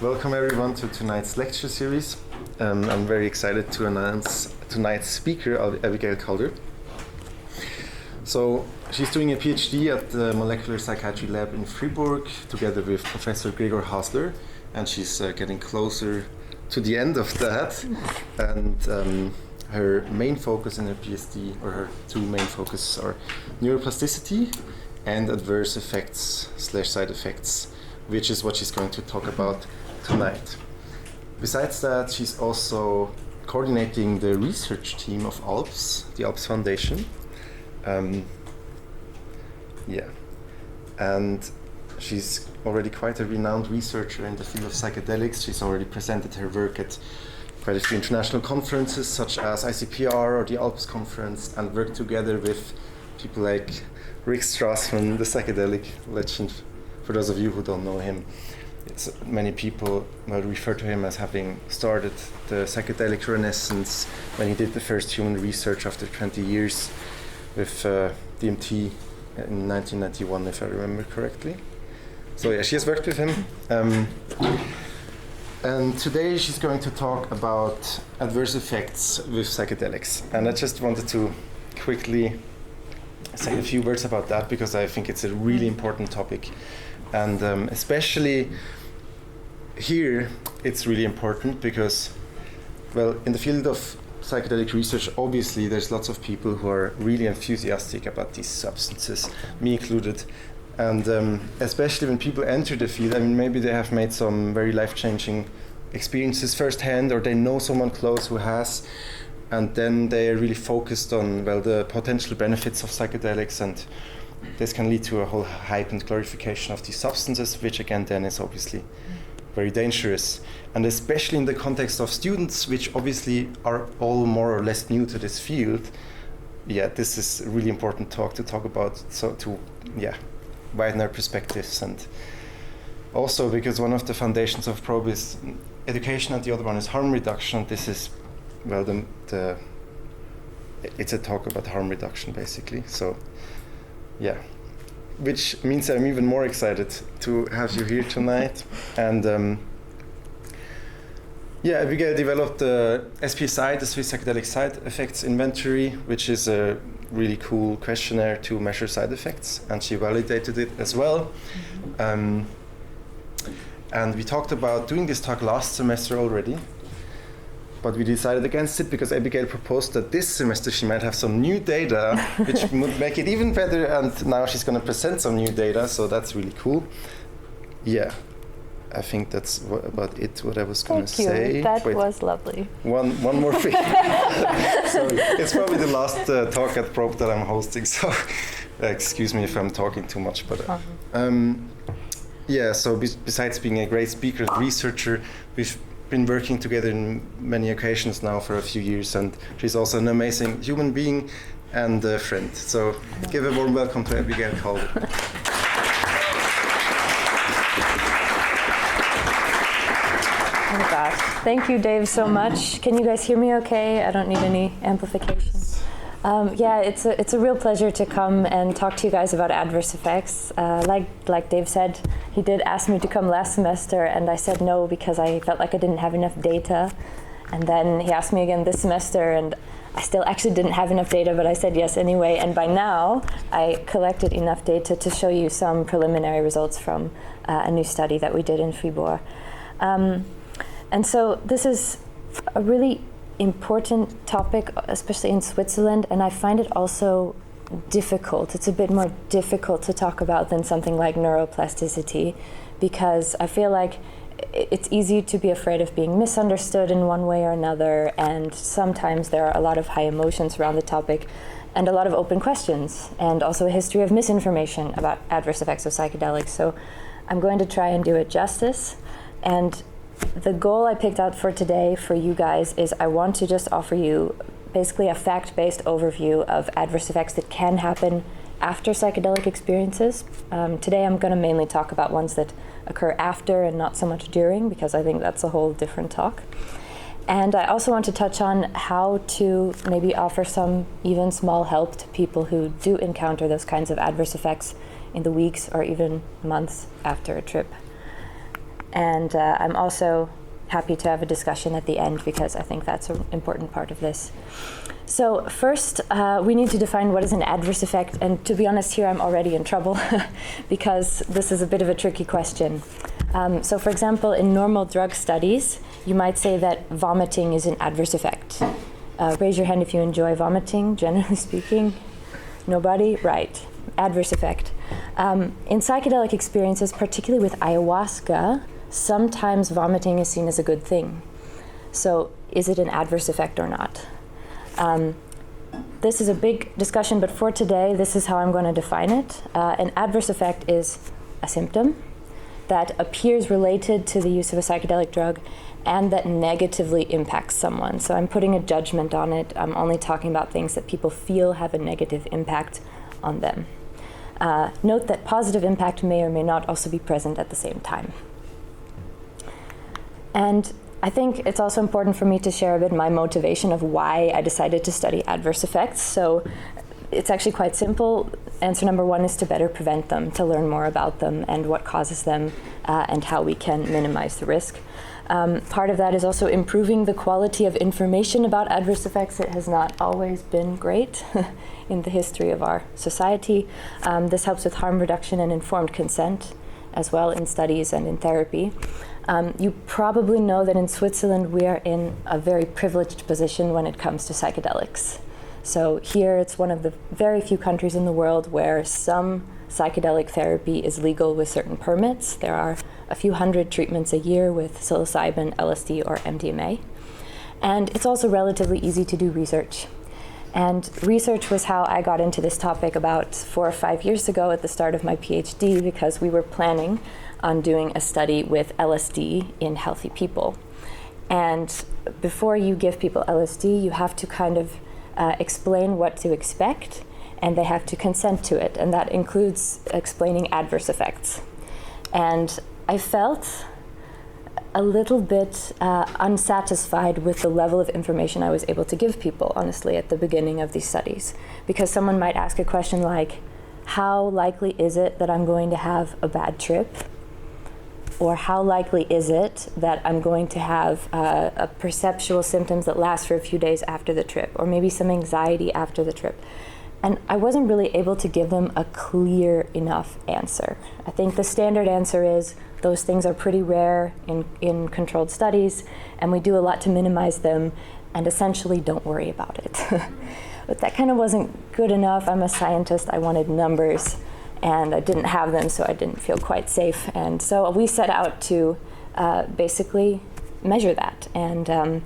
Welcome everyone to tonight's lecture series. I'm very excited to announce tonight's speaker, Abigail Calder. So she's doing a PhD at the Molecular Psychiatry Lab in Fribourg together with Professor Gregor Hasler, and she's getting closer to the end of that. And her main focus in her PhD, or her two main focuses, are neuroplasticity and adverse effects / side effects, which is what she's going to talk about tonight. Besides that, she's also coordinating the research team of ALPS, the ALPS Foundation. And she's already quite a renowned researcher in the field of psychedelics. She's already presented her work at quite a few international conferences, such as ICPR or the ALPS conference, and worked together with people like Rick Strassman, the psychedelic legend. For those of you who don't know him, many people refer to him as having started the psychedelic renaissance when he did the first human research after 20 years with DMT in 1991, if I remember correctly. So yeah, she has worked with him. And today she's going to talk about adverse effects with psychedelics. And I just wanted to quickly say a few words about that because I think it's a really important topic. And especially here, it's really important because, well, in the field of psychedelic research, obviously, there's lots of people who are really enthusiastic about these substances, me included. And especially when people enter the field, I mean, maybe they have made some very life-changing experiences firsthand, or they know someone close who has, and then they are really focused on, well, the potential benefits of psychedelics, and this can lead to a whole hype and glorification of these substances, which again then is obviously very dangerous. And especially in the context of students, which obviously are all more or less new to this field, this is a really important talk to talk about, so to widen our perspectives. And also because one of the foundations of PROBE is education and the other one is harm reduction. This is, well, it's a talk about harm reduction basically. So which means I'm even more excited to have you here tonight. And Abigail developed the SPSI, the Swiss Psychedelic Side Effects Inventory, which is a really cool questionnaire to measure side effects, and she validated it as well. And we talked about doing this talk last semester already, but we decided against it because Abigail proposed that this semester she might have some new data, which would make it even better, and now she's going to present some new data, so that's really cool. Yeah, I think that's about it, what I was going to say. That was lovely. One more thing. So it's probably the last talk at Probe that I'm hosting, so excuse me if I'm talking too much. But so besides being a great speaker and researcher, we've been working together in many occasions now for a few years, and she's also an amazing human being and a friend. So give a warm welcome to Abigail Calder. Oh gosh, thank you, Dave, so much. Can you guys hear me okay? I don't need any amplification. It's a real pleasure to come and talk to you guys about adverse effects. Like Dave said, he did ask me to come last semester, and I said no because I felt like I didn't have enough data. And then he asked me again this semester, and I still actually didn't have enough data, but I said yes anyway. And by now, I collected enough data to show you some preliminary results from a new study that we did in Fribourg. And so this is a really important topic, especially in Switzerland, and I find it also difficult. It's a bit more difficult to talk about than something like neuroplasticity, because I feel like it's easy to be afraid of being misunderstood in one way or another, and sometimes there are a lot of high emotions around the topic and a lot of open questions, and also a history of misinformation about adverse effects of psychedelics. So I'm going to try and do it justice. And the goal I picked out for today for you guys is I want to just offer you basically a fact-based overview of adverse effects that can happen after psychedelic experiences. Today I'm going to mainly talk about ones that occur after and not so much during, because I think that's a whole different talk. And I also want to touch on how to maybe offer some even small help to people who do encounter those kinds of adverse effects in the weeks or even months after a trip. And I'm also happy to have a discussion at the end because I think that's an important part of this. So first, we need to define what is an adverse effect. And to be honest, here I'm already in trouble because this is a bit of a tricky question. So for example, in normal drug studies, you might say that vomiting is an adverse effect. Raise your hand if you enjoy vomiting, generally speaking. Nobody? Right. Adverse effect. In psychedelic experiences, particularly with ayahuasca, sometimes vomiting is seen as a good thing. So is it an adverse effect or not? This is a big discussion, but for today, this is how I'm going to define it. An adverse effect is a symptom that appears related to the use of a psychedelic drug and that negatively impacts someone. So I'm putting a judgment on it. I'm only talking about things that people feel have a negative impact on them. Note that positive impact may or may not also be present at the same time. And I think it's also important for me to share a bit my motivation of why I decided to study adverse effects. So it's actually quite simple. Answer number one is to better prevent them, to learn more about them and what causes them and how we can minimize the risk. Part of that is also improving the quality of information about adverse effects. It has not always been great in the history of our society. This helps with harm reduction and informed consent as well in studies and in therapy. You probably know that in Switzerland we are in a very privileged position when it comes to psychedelics. So here it's one of the very few countries in the world where some psychedelic therapy is legal with certain permits. There are a few hundred treatments a year with psilocybin, LSD, or MDMA. And it's also relatively easy to do research. And research was how I got into this topic about 4 or 5 years ago at the start of my PhD, because we were planning on doing a study with LSD in healthy people. And before you give people LSD, you have to kind of explain what to expect, and they have to consent to it. And that includes explaining adverse effects. And I felt a little bit unsatisfied with the level of information I was able to give people, honestly, at the beginning of these studies. Because someone might ask a question like, how likely is it that I'm going to have a bad trip? Or how likely is it that I'm going to have a perceptual symptoms that last for a few days after the trip, or maybe some anxiety after the trip? And I wasn't really able to give them a clear enough answer. I think the standard answer is those things are pretty rare in controlled studies, and we do a lot to minimize them, and essentially don't worry about it. But that kind of wasn't good enough. I'm a scientist, I wanted numbers, and I didn't have them, so I didn't feel quite safe. And so we set out to basically measure that. And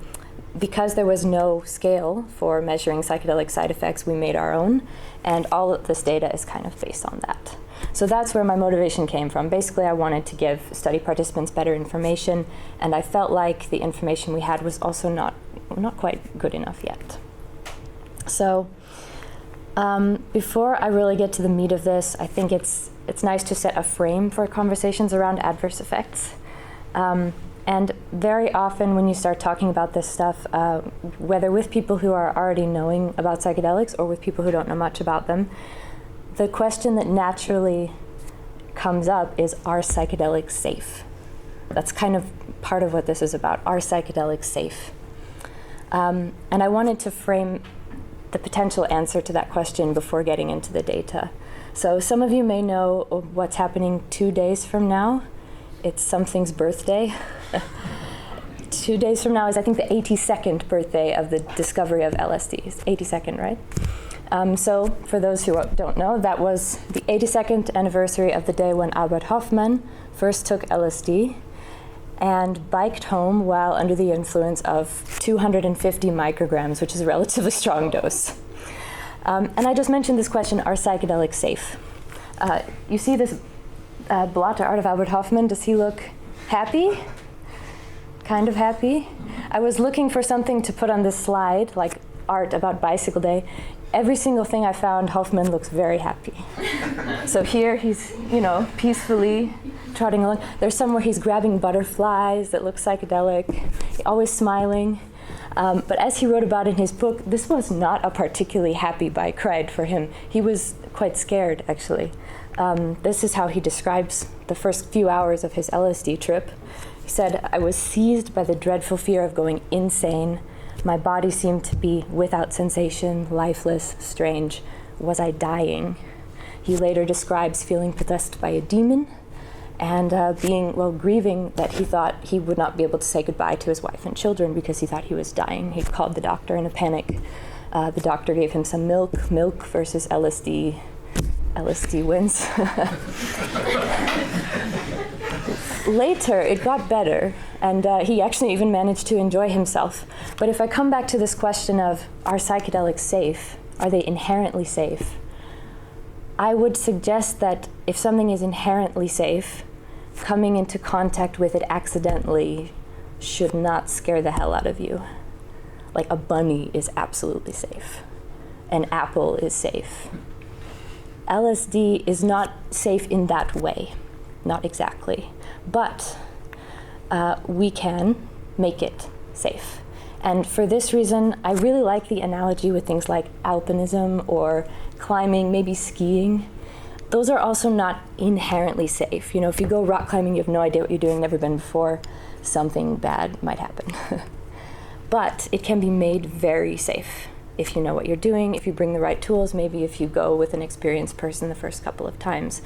because there was no scale for measuring psychedelic side effects, we made our own, and all of this data is kind of based on that. So that's where my motivation came from. Basically, I wanted to give study participants better information, and I felt like the information we had was also not quite good enough yet. So before I really get to the meat of this, I think it's nice to set a frame for conversations around adverse effects. And very often when you start talking about this stuff, whether with people who are already knowing about psychedelics or with people who don't know much about them, the question that naturally comes up is, are psychedelics safe? That's kind of part of what this is about. Are psychedelics safe? And I wanted to frame the potential answer to that question before getting into the data. So some of you may know what's happening 2 days from now. It's something's birthday. 2 days from now is, I think, the 82nd birthday of the discovery of LSD. It's 82nd, right? So for those who don't know, that was the 82nd anniversary of the day when Albert Hofmann first took LSD and biked home while under the influence of 250 micrograms, which is a relatively strong dose. And I just mentioned this question, are psychedelics safe? You see this blotter art of Albert Hofmann. Does he look happy? Kind of happy? I was looking for something to put on this slide, like art about Bicycle Day. Every single thing I found, Hofmann looks very happy. So here he's, peacefully trotting along. There's some where he's grabbing butterflies that look psychedelic, always smiling. But as he wrote about in his book, this was not a particularly happy bike ride for him. He was quite scared, actually. This is how he describes the first few hours of his LSD trip. He said, "I was seized by the dreadful fear of going insane. My body seemed to be without sensation, lifeless, strange. Was I dying?" He later describes feeling possessed by a demon and grieving that he thought he would not be able to say goodbye to his wife and children because he thought he was dying. He called the doctor in a panic. The doctor gave him some milk versus LSD. LSD wins. Later, it got better, and he actually even managed to enjoy himself. But if I come back to this question of, are psychedelics safe? Are they inherently safe? I would suggest that if something is inherently safe, coming into contact with it accidentally should not scare the hell out of you. Like a bunny is absolutely safe. An apple is safe. LSD is not safe in that way, not exactly, but we can make it safe. And for this reason, I really like the analogy with things like alpinism or climbing, maybe skiing. Those are also not inherently safe. You know, if you go rock climbing, you have no idea what you're doing, never been before, something bad might happen. But it can be made very safe if you know what you're doing, if you bring the right tools, maybe if you go with an experienced person the first couple of times.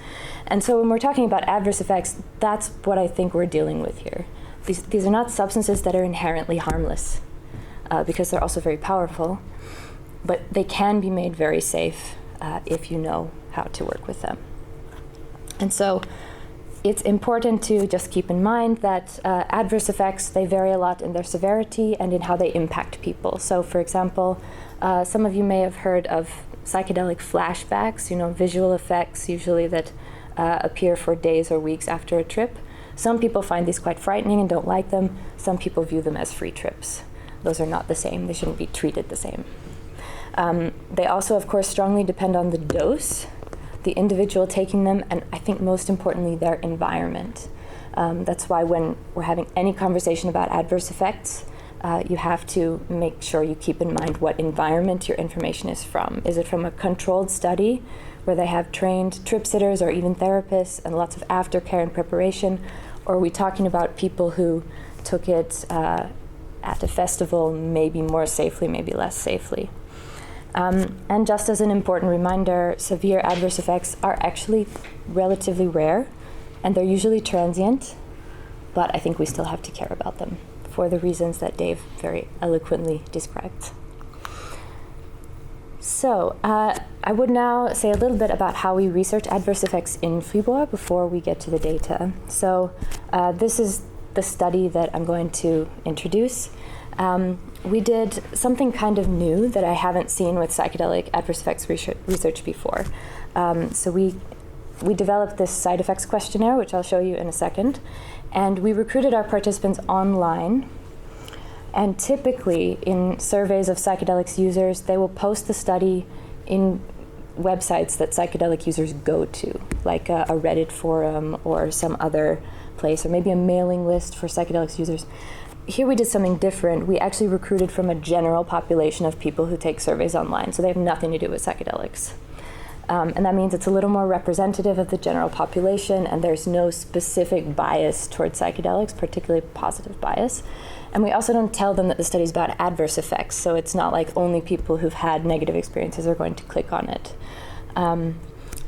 And so when we're talking about adverse effects, that's what I think we're dealing with here. These are not substances that are inherently harmless, because they're also very powerful, but they can be made very safe if you know how to work with them. And so it's important to just keep in mind that adverse effects, they vary a lot in their severity and in how they impact people. So for example, some of you may have heard of psychedelic flashbacks, you know, visual effects usually that appear for days or weeks after a trip. Some people find these quite frightening and don't like them. Some people view them as free trips. Those are not the same. They shouldn't be treated the same. They also, of course, strongly depend on the dose, the individual taking them, and I think most importantly, their environment. That's why when we're having any conversation about adverse effects, you have to make sure you keep in mind what environment your information is from. Is it from a controlled study where they have trained trip sitters or even therapists and lots of aftercare and preparation? Or are we talking about people who took it at a festival, maybe more safely, maybe less safely? And just as an important reminder, severe adverse effects are actually relatively rare, and they're usually transient, but I think we still have to care about them for the reasons that Dave very eloquently described. So I would now say a little bit about how we research adverse effects in Fribourg before we get to the data. So this is the study that I'm going to introduce. We did something kind of new that I haven't seen with psychedelic adverse effects research before. So we developed this side effects questionnaire, which I'll show you in a second, and we recruited our participants online. And typically, in surveys of psychedelics users, they will post the study in websites that psychedelic users go to, like a Reddit forum or some other place, or maybe a mailing list for psychedelics users. Here we did something different. We actually recruited from a general population of people who take surveys online, so they have nothing to do with psychedelics. And that means it's a little more representative of the general population, and there's no specific bias towards psychedelics, particularly positive bias. And we also don't tell them that the study's about adverse effects, so it's not like only people who've had negative experiences are going to click on it.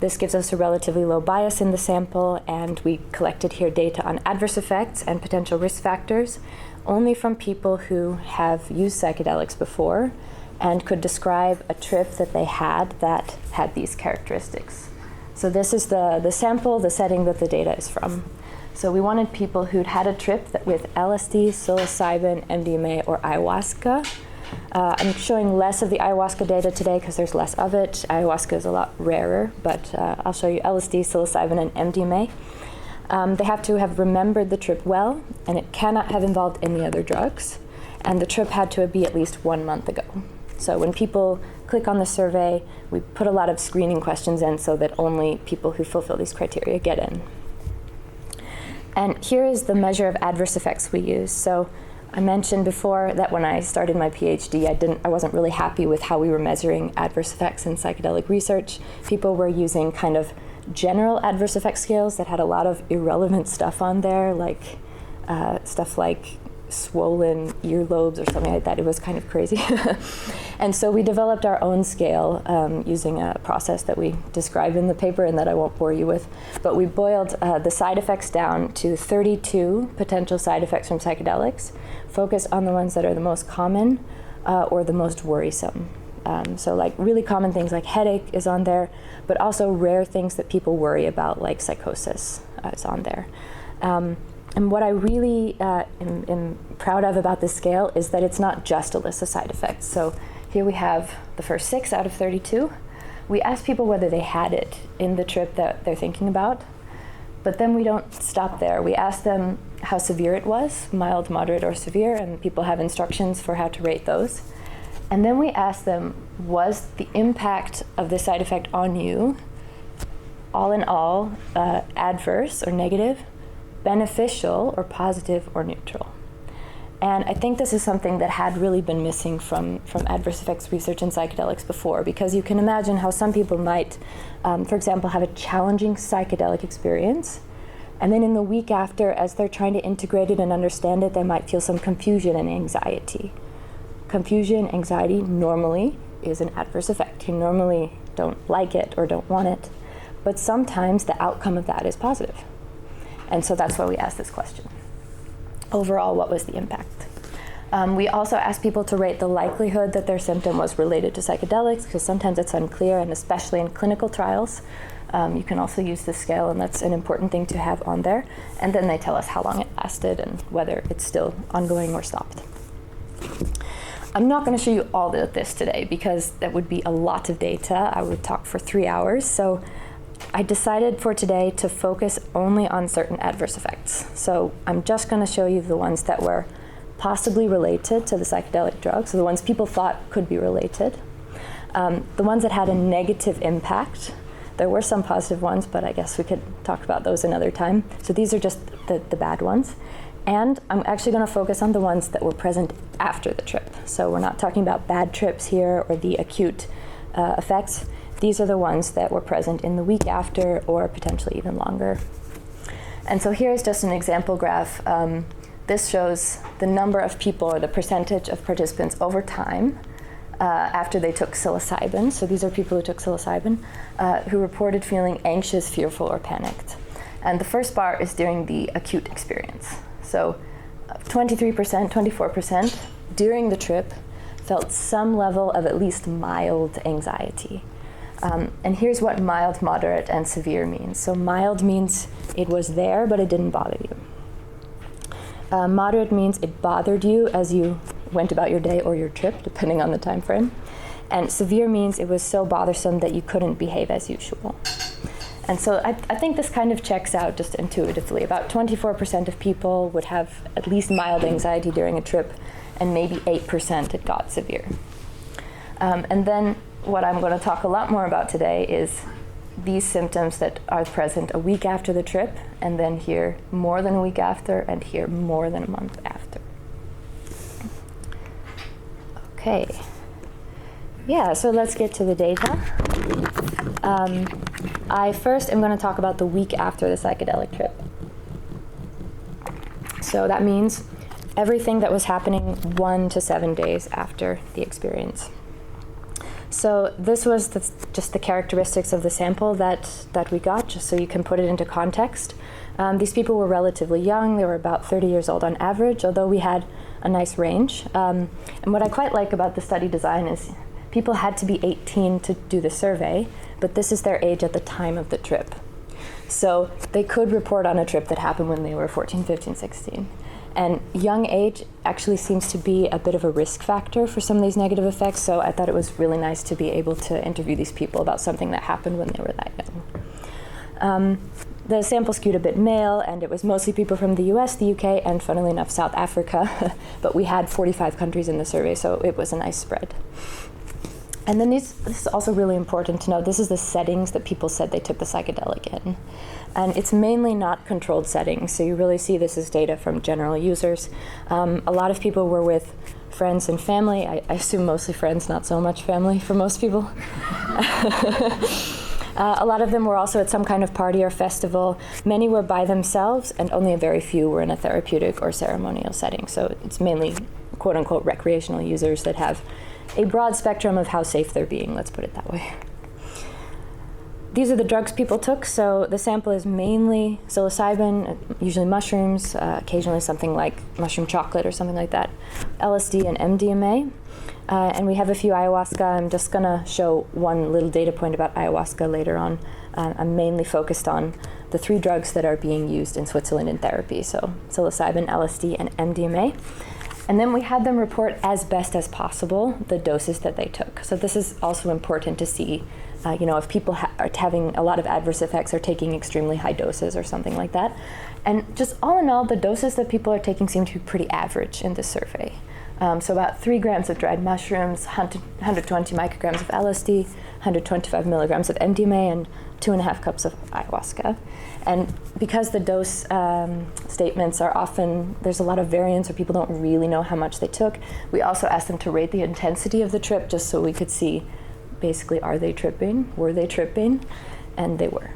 This gives us a relatively low bias in the sample, and we collected here data on adverse effects and potential risk factors only from people who have used psychedelics before and could describe a trip that they had that had these characteristics. So this is the sample, the setting that the data is from. So we wanted people who'd had a trip that with LSD, psilocybin, MDMA, or ayahuasca. I'm showing less of the ayahuasca data today because there's less of it. Ayahuasca is a lot rarer, but I'll show you LSD, psilocybin, and MDMA. They have to have remembered the trip well, and it cannot have involved any other drugs. And the trip had to be at least 1 month ago. So when people click on the survey, we put a lot of screening questions in so that only people who fulfill these criteria get in. And here is the measure of adverse effects we use. So I mentioned before that when I started my PhD, I wasn't really happy with how we were measuring adverse effects in psychedelic research. People were using kind of general adverse effect scales that had a lot of irrelevant stuff on there, like stuff like swollen earlobes or something like that. It was kind of crazy. And so we developed our own scale using a process that we describe in the paper and that I won't bore you with. But we boiled the side effects down to 32 potential side effects from psychedelics, focus on the ones that are the most common or the most worrisome. So like really common things like headache is on there, but also rare things that people worry about, like psychosis is on there. And what I really am proud of about this scale is that it's not just a list of side effects. So here we have the first 6 out of 32. We asked people whether they had it in the trip that they're thinking about, but then we don't stop there. We asked them how severe it was, mild, moderate, or severe, and people have instructions for how to rate those. And then we asked them, was the impact of the side effect on you, all in all, adverse or negative, beneficial or positive or neutral? And I think this is something that had really been missing from adverse effects research in psychedelics before, because you can imagine how some people might, for example, have a challenging psychedelic experience, and then in the week after, as they're trying to integrate it and understand it, they might feel some confusion and anxiety. Confusion, anxiety normally is an adverse effect. You normally don't like it or don't want it, but sometimes the outcome of that is positive. And so that's why we asked this question. Overall, what was the impact? We also asked people to rate the likelihood that their symptom was related to psychedelics, because sometimes it's unclear, and especially in clinical trials. You can also use this scale, and that's an important thing to have on there. And then they tell us how long it lasted and whether it's still ongoing or stopped. I'm not going to show you all of this today, because that would be a lot of data. I would talk for 3 hours. So I decided for today to focus only on certain adverse effects. So I'm just going to show you the ones that were possibly related to the psychedelic drug, so the ones people thought could be related. The ones that had a negative impact. There were some positive ones, but I guess we could talk about those another time. So these are just the bad ones. And I'm actually going to focus on the ones that were present after the trip. So we're not talking about bad trips here or the acute effects. These are the ones that were present in the week after or potentially even longer. And so here's just an example graph. This shows the number of people, or the percentage of participants over time after they took psilocybin. So these are people who took psilocybin who reported feeling anxious, fearful, or panicked. And the first bar is during the acute experience. So 23%, 24% during the trip felt some level of at least mild anxiety. And here's what mild, moderate, and severe means. So mild means it was there, but it didn't bother you. Moderate means it bothered you as you went about your day or your trip, depending on the time frame. And severe means it was so bothersome that you couldn't behave as usual. And so I think this kind of checks out just intuitively. About 24% of people would have at least mild anxiety during a trip, and maybe 8% it got severe. And then what I'm going to talk a lot more about today is these symptoms that are present a week after the trip, and then here more than a week after, and here more than a month after. Okay. Yeah, so let's get to the data. I first am going to talk about the week after the psychedelic trip. So that means everything that was happening 1 to 7 days after the experience. So this was just the characteristics of the sample that we got, just so you can put it into context. These people were relatively young. They were about 30 years old on average, although we had a nice range. And what I quite like about the study design is people had to be 18 to do the survey, but this is their age at the time of the trip. So they could report on a trip that happened when they were 14, 15, 16. And young age actually seems to be a bit of a risk factor for some of these negative effects, so I thought it was really nice to be able to interview these people about something that happened when they were that young. The sample skewed a bit male, and it was mostly people from the US, the UK, and funnily enough, South Africa, but we had 45 countries in the survey, so it was a nice spread. And then this is also really important to note, this is the settings that people said they took the psychedelic in. And it's mainly not controlled settings, so you really see this as data from general users. A lot of people were with friends and family. I assume mostly friends, not so much family for most people. A lot of them were also at some kind of party or festival. Many were by themselves, and only a very few were in a therapeutic or ceremonial setting. So it's mainly quote-unquote recreational users that have a broad spectrum of how safe they're being, let's put it that way. These are the drugs people took. So the sample is mainly psilocybin, usually mushrooms, occasionally something like mushroom chocolate or something like that, LSD and MDMA. And we have a few ayahuasca. I'm just gonna show one little data point about ayahuasca later on. I'm mainly focused on the 3 drugs that are being used in Switzerland in therapy. So psilocybin, LSD, and MDMA. And then we had them report as best as possible the doses that they took. So this is also important to see, if people are having a lot of adverse effects or taking extremely high doses or something like that. And just all in all, the doses that people are taking seem to be pretty average in this survey. So about 3 grams of dried mushrooms, 120 micrograms of LSD, 125 milligrams of MDMA, and 2.5 cups of ayahuasca. And because the dose statements are often, there's a lot of variance or people don't really know how much they took, we also asked them to rate the intensity of the trip just so we could see, basically, are they tripping? Were they tripping? And they were.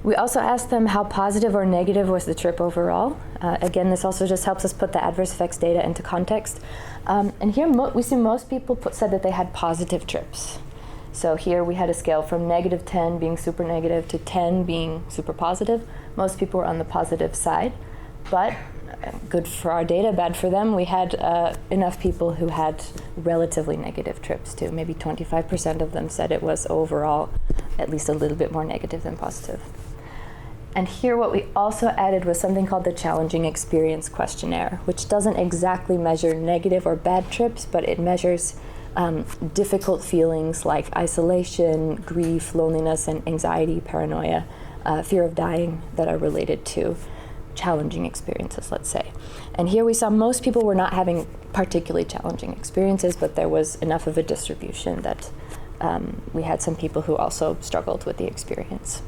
We also asked them how positive or negative was the trip overall. Again, this also just helps us put the adverse effects data into context. And here we see most people said that they had positive trips. So here we had a scale from -10 being super negative to 10 being super positive. Most people were on the positive side, but good for our data, bad for them. We had enough people who had relatively negative trips too. Maybe 25% of them said it was overall at least a little bit more negative than positive. And here what we also added was something called the Challenging Experience Questionnaire, which doesn't exactly measure negative or bad trips, but it measures difficult feelings like isolation, grief, loneliness, and anxiety, paranoia, fear of dying that are related to challenging experiences, let's say. And here we saw most people were not having particularly challenging experiences, but there was enough of a distribution that we had some people who also struggled with the experience.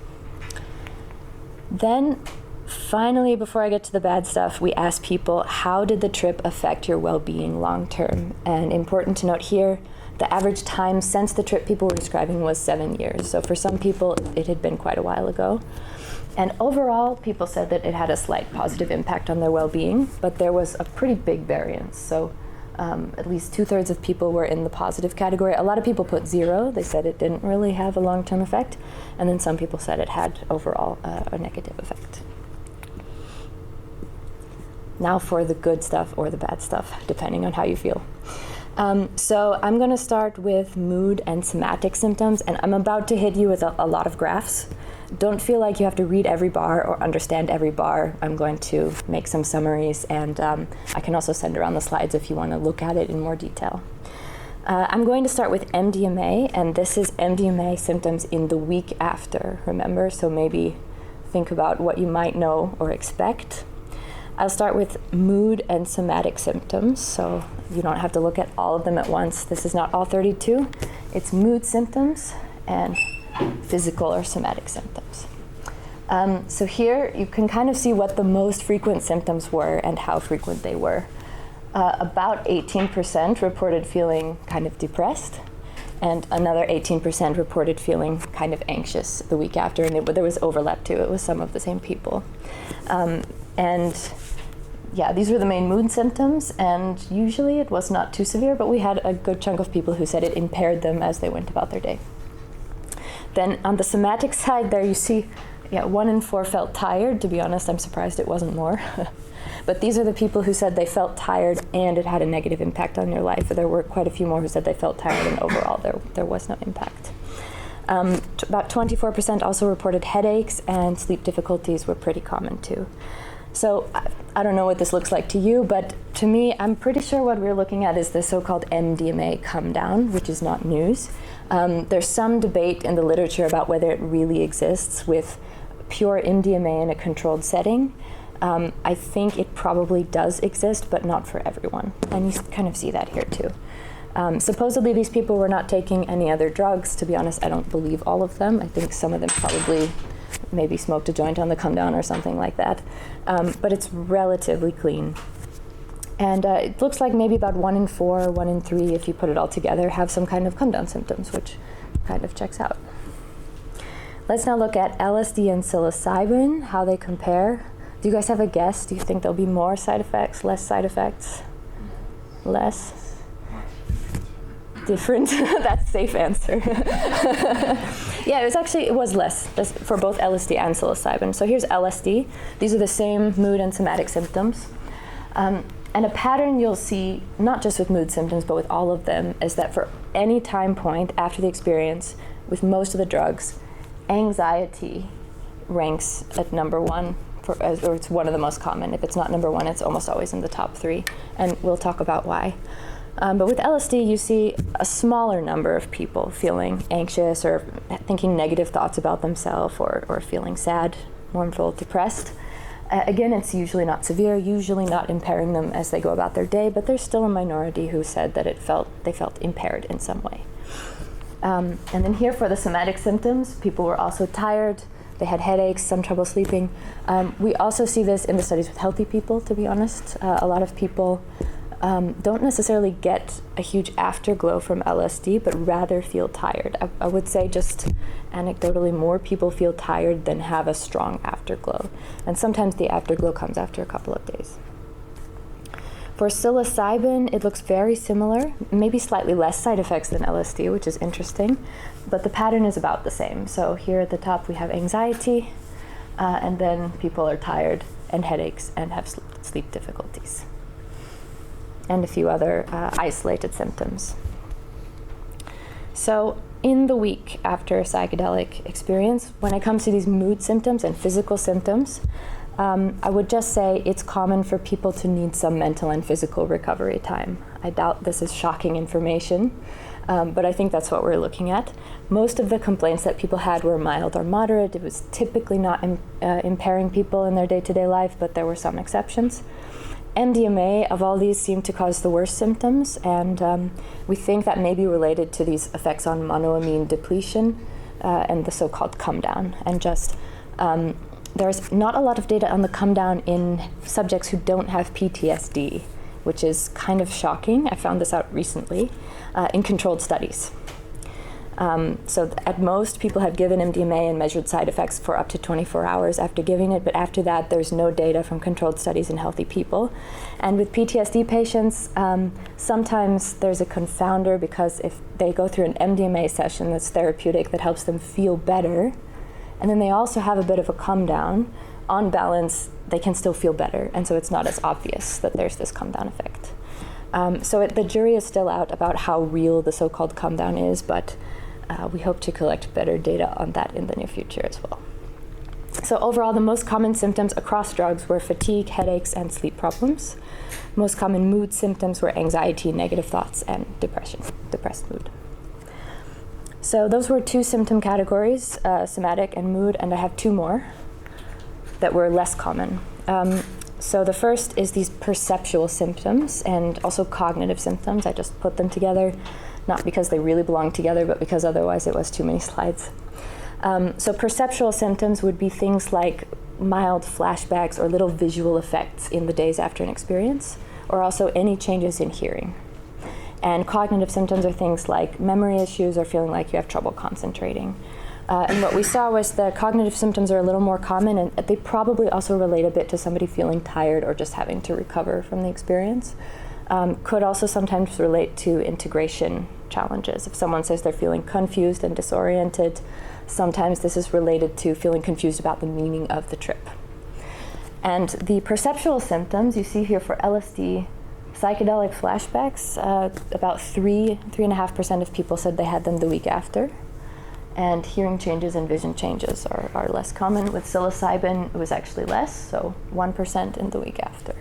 Then, finally, before I get to the bad stuff, we asked people, how did the trip affect your well-being long term? And important to note here, the average time since the trip people were describing was 7 years. So for some people, it had been quite a while ago. And overall, people said that it had a slight positive impact on their well-being, but there was a pretty big variance. So at least 2/3 of people were in the positive category. A lot of people put 0. They said it didn't really have a long-term effect. And then some people said it had overall a negative effect. Now for the good stuff or the bad stuff, depending on how you feel. So I'm going to start with mood and somatic symptoms, and I'm about to hit you with a lot of graphs. Don't feel like you have to read every bar or understand every bar. I'm going to make some summaries, and I can also send around the slides if you want to look at it in more detail. I'm going to start with MDMA, and this is MDMA symptoms in the week after, remember? So maybe think about what you might know or expect. I'll start with mood and somatic symptoms, so you don't have to look at all of them at once. This is not all 32. It's mood symptoms and physical or somatic symptoms. So here you can kind of see what the most frequent symptoms were and how frequent they were. About 18% reported feeling kind of depressed, and another 18% reported feeling kind of anxious the week after, and there was overlap too. It was some of the same people. And yeah, these were the main mood symptoms, and usually it was not too severe, but we had a good chunk of people who said it impaired them as they went about their day. Then on the somatic side there you see, 1 in 4 felt tired. To be honest, I'm surprised it wasn't more. But these are the people who said they felt tired and it had a negative impact on their life. There were quite a few more who said they felt tired and overall there was no impact. About 24% also reported headaches, and sleep difficulties were pretty common too. So I don't know what this looks like to you, but to me, I'm pretty sure what we're looking at is the so-called MDMA come down, which is not news. There's some debate in the literature about whether it really exists with pure MDMA in a controlled setting. I think it probably does exist, but not for everyone. And you kind of see that here too. Supposedly these people were not taking any other drugs. To be honest, I don't believe all of them. I think some of them probably maybe smoked a joint on the come down or something like that. But it's relatively clean. And it looks like maybe about 1 in 4, 1 in 3, if you put it all together, have some kind of come down symptoms, which kind of checks out. Let's now look at LSD and psilocybin, how they compare. Do you guys have a guess? Do you think there'll be more side effects, less side effects? Less? Different? That's a safe answer. Yeah, it was less for both LSD and psilocybin. So here's LSD. These are the same mood and somatic symptoms. And a pattern you'll see, not just with mood symptoms, but with all of them, is that for any time point after the experience, with most of the drugs, anxiety ranks at number 1, or it's one of the most common. If it's not number 1, it's almost always in the top 3, and we'll talk about why. But with LSD, you see a smaller number of people feeling anxious or thinking negative thoughts about themselves, or feeling sad, mournful, depressed. Again, it's usually not severe, usually not impairing them as they go about their day, but there's still a minority who said that they felt impaired in some way. And then here for the somatic symptoms, people were also tired, they had headaches, some trouble sleeping. We also see this in the studies with healthy people, to be honest. A lot of people don't necessarily get a huge afterglow from LSD, but rather feel tired. I would say just anecdotally, more people feel tired than have a strong afterglow. And sometimes the afterglow comes after a couple of days. For psilocybin, it looks very similar, maybe slightly less side effects than LSD, which is interesting, but the pattern is about the same. So here at the top we have anxiety, and then people are tired and headaches and have sleep difficulties, and a few other isolated symptoms. So in the week after a psychedelic experience, when it comes to these mood symptoms and physical symptoms, I would just say it's common for people to need some mental and physical recovery time. I doubt this is shocking information, but I think that's what we're looking at. Most of the complaints that people had were mild or moderate. It was typically not impairing people in their day-to-day life, but there were some exceptions. MDMA of all these seemed to cause the worst symptoms, and we think that may be related to these effects on monoamine depletion and the so-called come down. And just there's not a lot of data on the come down in subjects who don't have PTSD, which is kind of shocking. I found this out recently in controlled studies. So at most, people have given MDMA and measured side effects for up to 24 hours after giving it, but after that, there's no data from controlled studies in healthy people. And with PTSD patients, sometimes there's a confounder, because if they go through an MDMA session that's therapeutic that helps them feel better, and then they also have a bit of a come down, on balance, they can still feel better, and so it's not as obvious that there's this come down effect. So the jury is still out about how real the so-called come down is, but we hope to collect better data on that in the near future as well. So overall, the most common symptoms across drugs were fatigue, headaches, and sleep problems. Most common mood symptoms were anxiety, negative thoughts, and depression, depressed mood. So those were 2 symptom categories, somatic and mood, and I have 2 more that were less common. So the first is these perceptual symptoms and also cognitive symptoms. I just put them together, not because they really belong together, but because otherwise it was too many slides. So perceptual symptoms would be things like mild flashbacks or little visual effects in the days after an experience, or also any changes in hearing. And cognitive symptoms are things like memory issues or feeling like you have trouble concentrating. And what we saw was the cognitive symptoms are a little more common, and they probably also relate a bit to somebody feeling tired or just having to recover from the experience. Could also sometimes relate to integration challenges. If someone says they're feeling confused and disoriented, sometimes this is related to feeling confused about the meaning of the trip. And the perceptual symptoms you see here for LSD, psychedelic flashbacks, about 3.5% of people said they had them the week after. And hearing changes and vision changes are less common. With psilocybin, it was actually less, so 1% in the week after.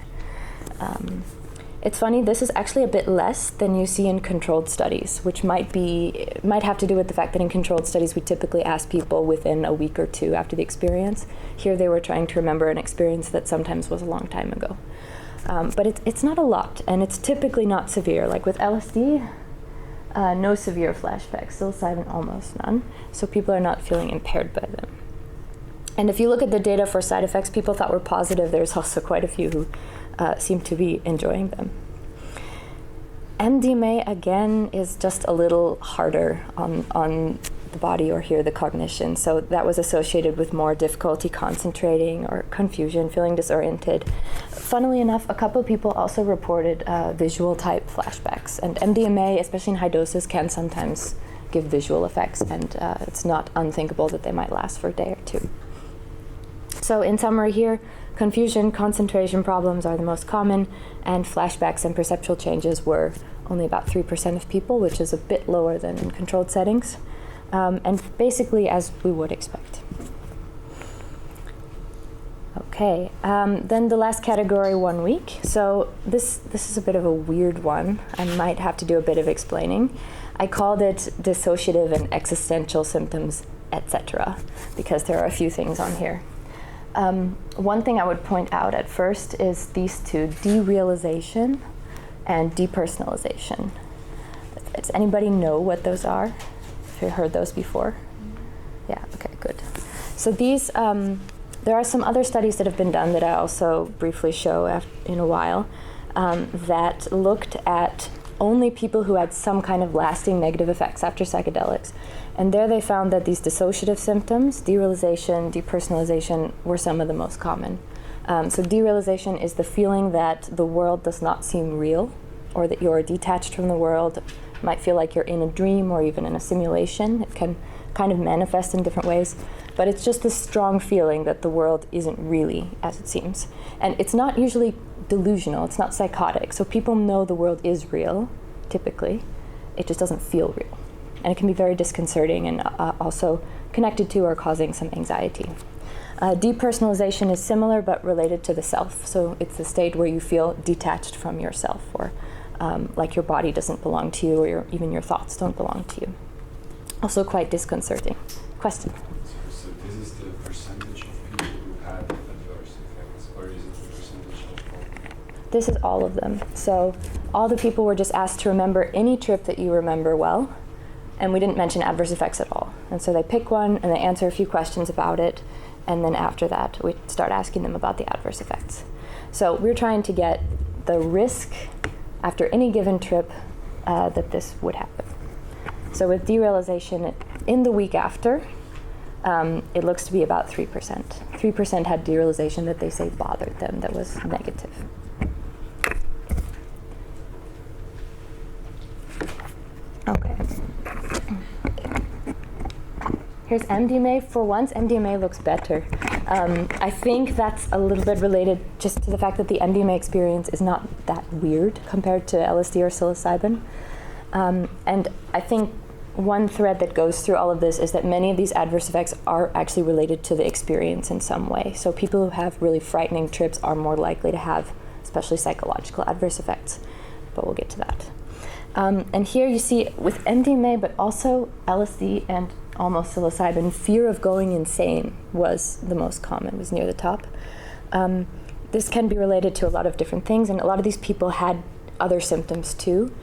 It's funny, this is actually a bit less than you see in controlled studies, which might have to do with the fact that in controlled studies we typically ask people within a week or two after the experience. Here they were trying to remember an experience that sometimes was a long time ago. But it's not a lot, and it's typically not severe. Like with LSD, no severe flashbacks, psilocybin almost none, so people are not feeling impaired by them. And if you look at the data for side effects people thought were positive, there's also quite a few who seem to be enjoying them. MDMA, again, is just a little harder on the body or here the cognition. So that was associated with more difficulty concentrating or confusion, feeling disoriented. Funnily enough, a couple of people also reported visual type flashbacks. And MDMA, especially in high doses, can sometimes give visual effects, and it's not unthinkable that they might last for a day or two. So in summary here, confusion, concentration problems are the most common, and flashbacks and perceptual changes were only about 3% of people, which is a bit lower than in controlled settings, and basically as we would expect. Okay, then the last category, 1 week. So this is a bit of a weird one. I might have to do a bit of explaining. I called it dissociative and existential symptoms, etc., because there are a few things on here. One thing I would point out at first is these two, derealization and depersonalization. Does anybody know what those are? Have you heard those before? Yeah, okay, good. So these, there are some other studies that have been done that I also briefly show in a while that looked at only people who had some kind of lasting negative effects after psychedelics. And there they found that these dissociative symptoms, derealization, depersonalization, were some of the most common. So derealization is the feeling that the world does not seem real, or that you're detached from the world. It might feel like you're in a dream or even in a simulation. It can kind of manifest in different ways. But it's just this strong feeling that the world isn't really as it seems. And it's not usually delusional, it's not psychotic. So people know the world is real, typically. It just doesn't feel real. And it can be very disconcerting and also connected to or causing some anxiety. Depersonalization is similar but related to the self. So it's the state where you feel detached from yourself, or like your body doesn't belong to you, or even your thoughts don't belong to you. Also quite disconcerting. Question? So this is the percentage of people who had adverse effects, or is it the percentage of all? This is all of them. So all the people were just asked to remember any trip that you remember well, and we didn't mention adverse effects at all. And so they pick one and they answer a few questions about it, and then after that we start asking them about the adverse effects. So we're trying to get the risk after any given trip that this would happen. So with derealization, in the week after, it looks to be about 3%. 3% had derealization that they say bothered them, that was negative. Okay. Here's MDMA. For once, MDMA looks better. I think that's a little bit related just to the fact that the MDMA experience is not that weird compared to LSD or psilocybin. And I think one thread that goes through all of this is that many of these adverse effects are actually related to the experience in some way. So people who have really frightening trips are more likely to have especially psychological adverse effects, but we'll get to that. And here you see with MDMA, but also LSD and almost psilocybin, fear of going insane was the most common, was near the top. This can be related to a lot of different things, and a lot of these people had other symptoms too.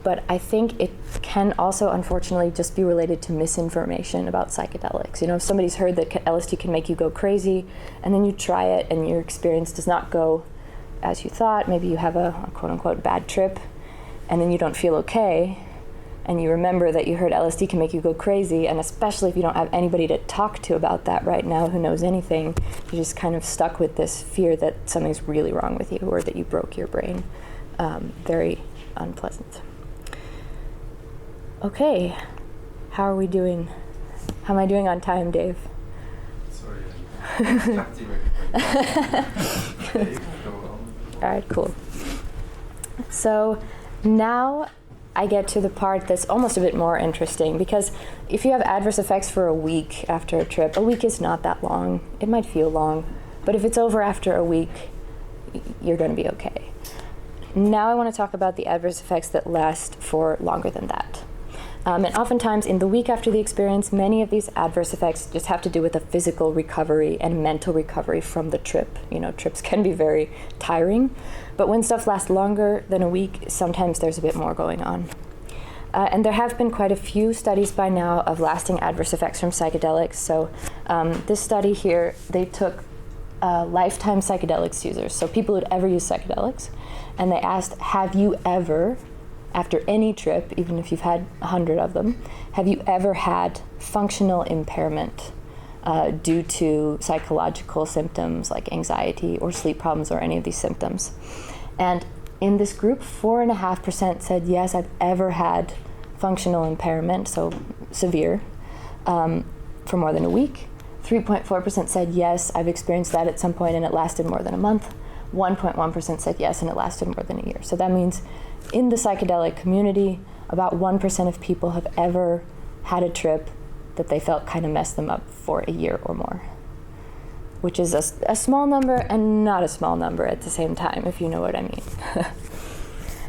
But I think it can also, unfortunately, just be related to misinformation about psychedelics. You know, if somebody's heard that LSD can make you go crazy, and then you try it and your experience does not go as you thought, maybe you have a quote-unquote bad trip, and then you don't feel okay, and you remember that you heard LSD can make you go crazy, and especially if you don't have anybody to talk to about that right now who knows anything, you're just kind of stuck with this fear that something's really wrong with you or that you broke your brain. Very unpleasant. Okay, how are we doing? How am I doing on time, Dave? Sorry, I'm distracted very quickly. All right, cool. So now I get to the part that's almost a bit more interesting, because if you have adverse effects for a week after a trip, a week is not that long. It might feel long, but if it's over after a week, you're going to be okay. Now I want to talk about the adverse effects that last for longer than that. And oftentimes in the week after the experience, many of these adverse effects just have to do with a physical recovery and mental recovery from the trip. You know, trips can be very tiring, but when stuff lasts longer than a week, sometimes there's a bit more going on. And there have been quite a few studies by now of lasting adverse effects from psychedelics. So this study here, they took lifetime psychedelics users, so people who'd ever used psychedelics, and they asked, have you ever, after any trip, even if you've had 100 of them, have you ever had functional impairment due to psychological symptoms like anxiety or sleep problems or any of these symptoms? And in this group, 4.5% said, yes, I've ever had functional impairment, so severe, for more than a week. 3.4% said, yes, I've experienced that at some point and it lasted more than a month. 1.1% said yes and it lasted more than a year. So that means in the psychedelic community, about 1% of people have ever had a trip that they felt kind of messed them up for a year or more, which is a small number and not a small number at the same time, if you know what I mean.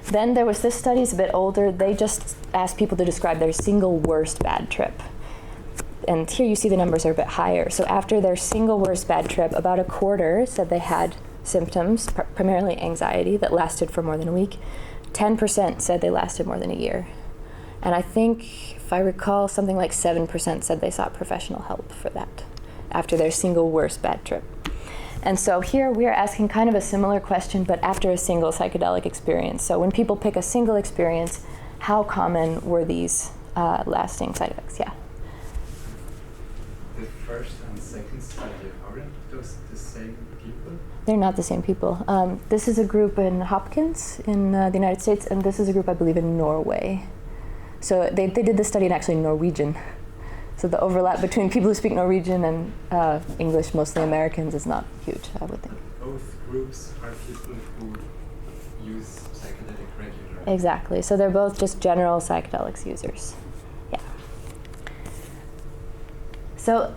Then there was this study, it's a bit older. They just asked people to describe their single worst bad trip. And here you see the numbers are a bit higher. So after their single worst bad trip, about a quarter said they had symptoms, primarily anxiety, that lasted for more than a week. 10% said they lasted more than a year. And I think, if I recall, something like 7% said they sought professional help for that after their single worst bad trip. And so here we are asking kind of a similar question, but after a single psychedelic experience. So when people pick a single experience, how common were these lasting side effects? Yeah. The first and second study, aren't those the same people? They're not the same people. This is a group in Hopkins in the United States, and this is a group, I believe, in Norway. So they did the study in actually Norwegian. So the overlap between people who speak Norwegian and English, mostly Americans, is not huge, I would think. Both groups are people who use psychedelic regularly. Exactly. So they're both just general psychedelics users. Yeah. So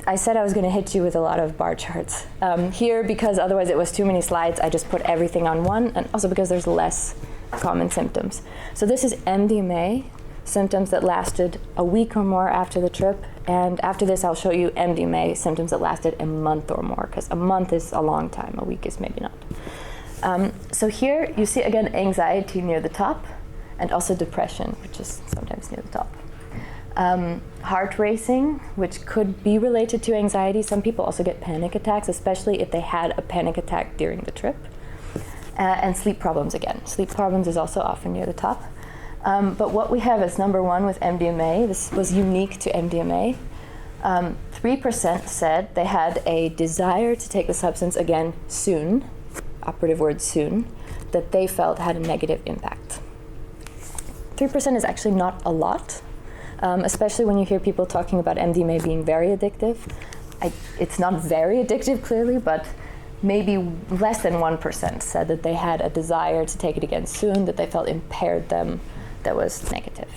I said I was going to hit you with a lot of bar charts. Here, because otherwise it was too many slides, I just put everything on one, and also because there's less common symptoms. So this is MDMA, symptoms that lasted a week or more after the trip. And after this, I'll show you MDMA, symptoms that lasted a month or more, because a month is a long time, a week is maybe not. So here you see, again, anxiety near the top, and also depression, which is sometimes near the top. Heart racing, which could be related to anxiety. Some people also get panic attacks, especially if they had a panic attack during the trip. And sleep problems again. Sleep problems is also often near the top. But what we have as number one with MDMA, this was unique to MDMA. 3% said they had a desire to take the substance again soon, operative word soon, that they felt had a negative impact. 3% is actually not a lot. Especially when you hear people talking about MDMA being very addictive. It's not very addictive, clearly, but maybe less than 1% said that they had a desire to take it again soon, that they felt impaired them, that was negative.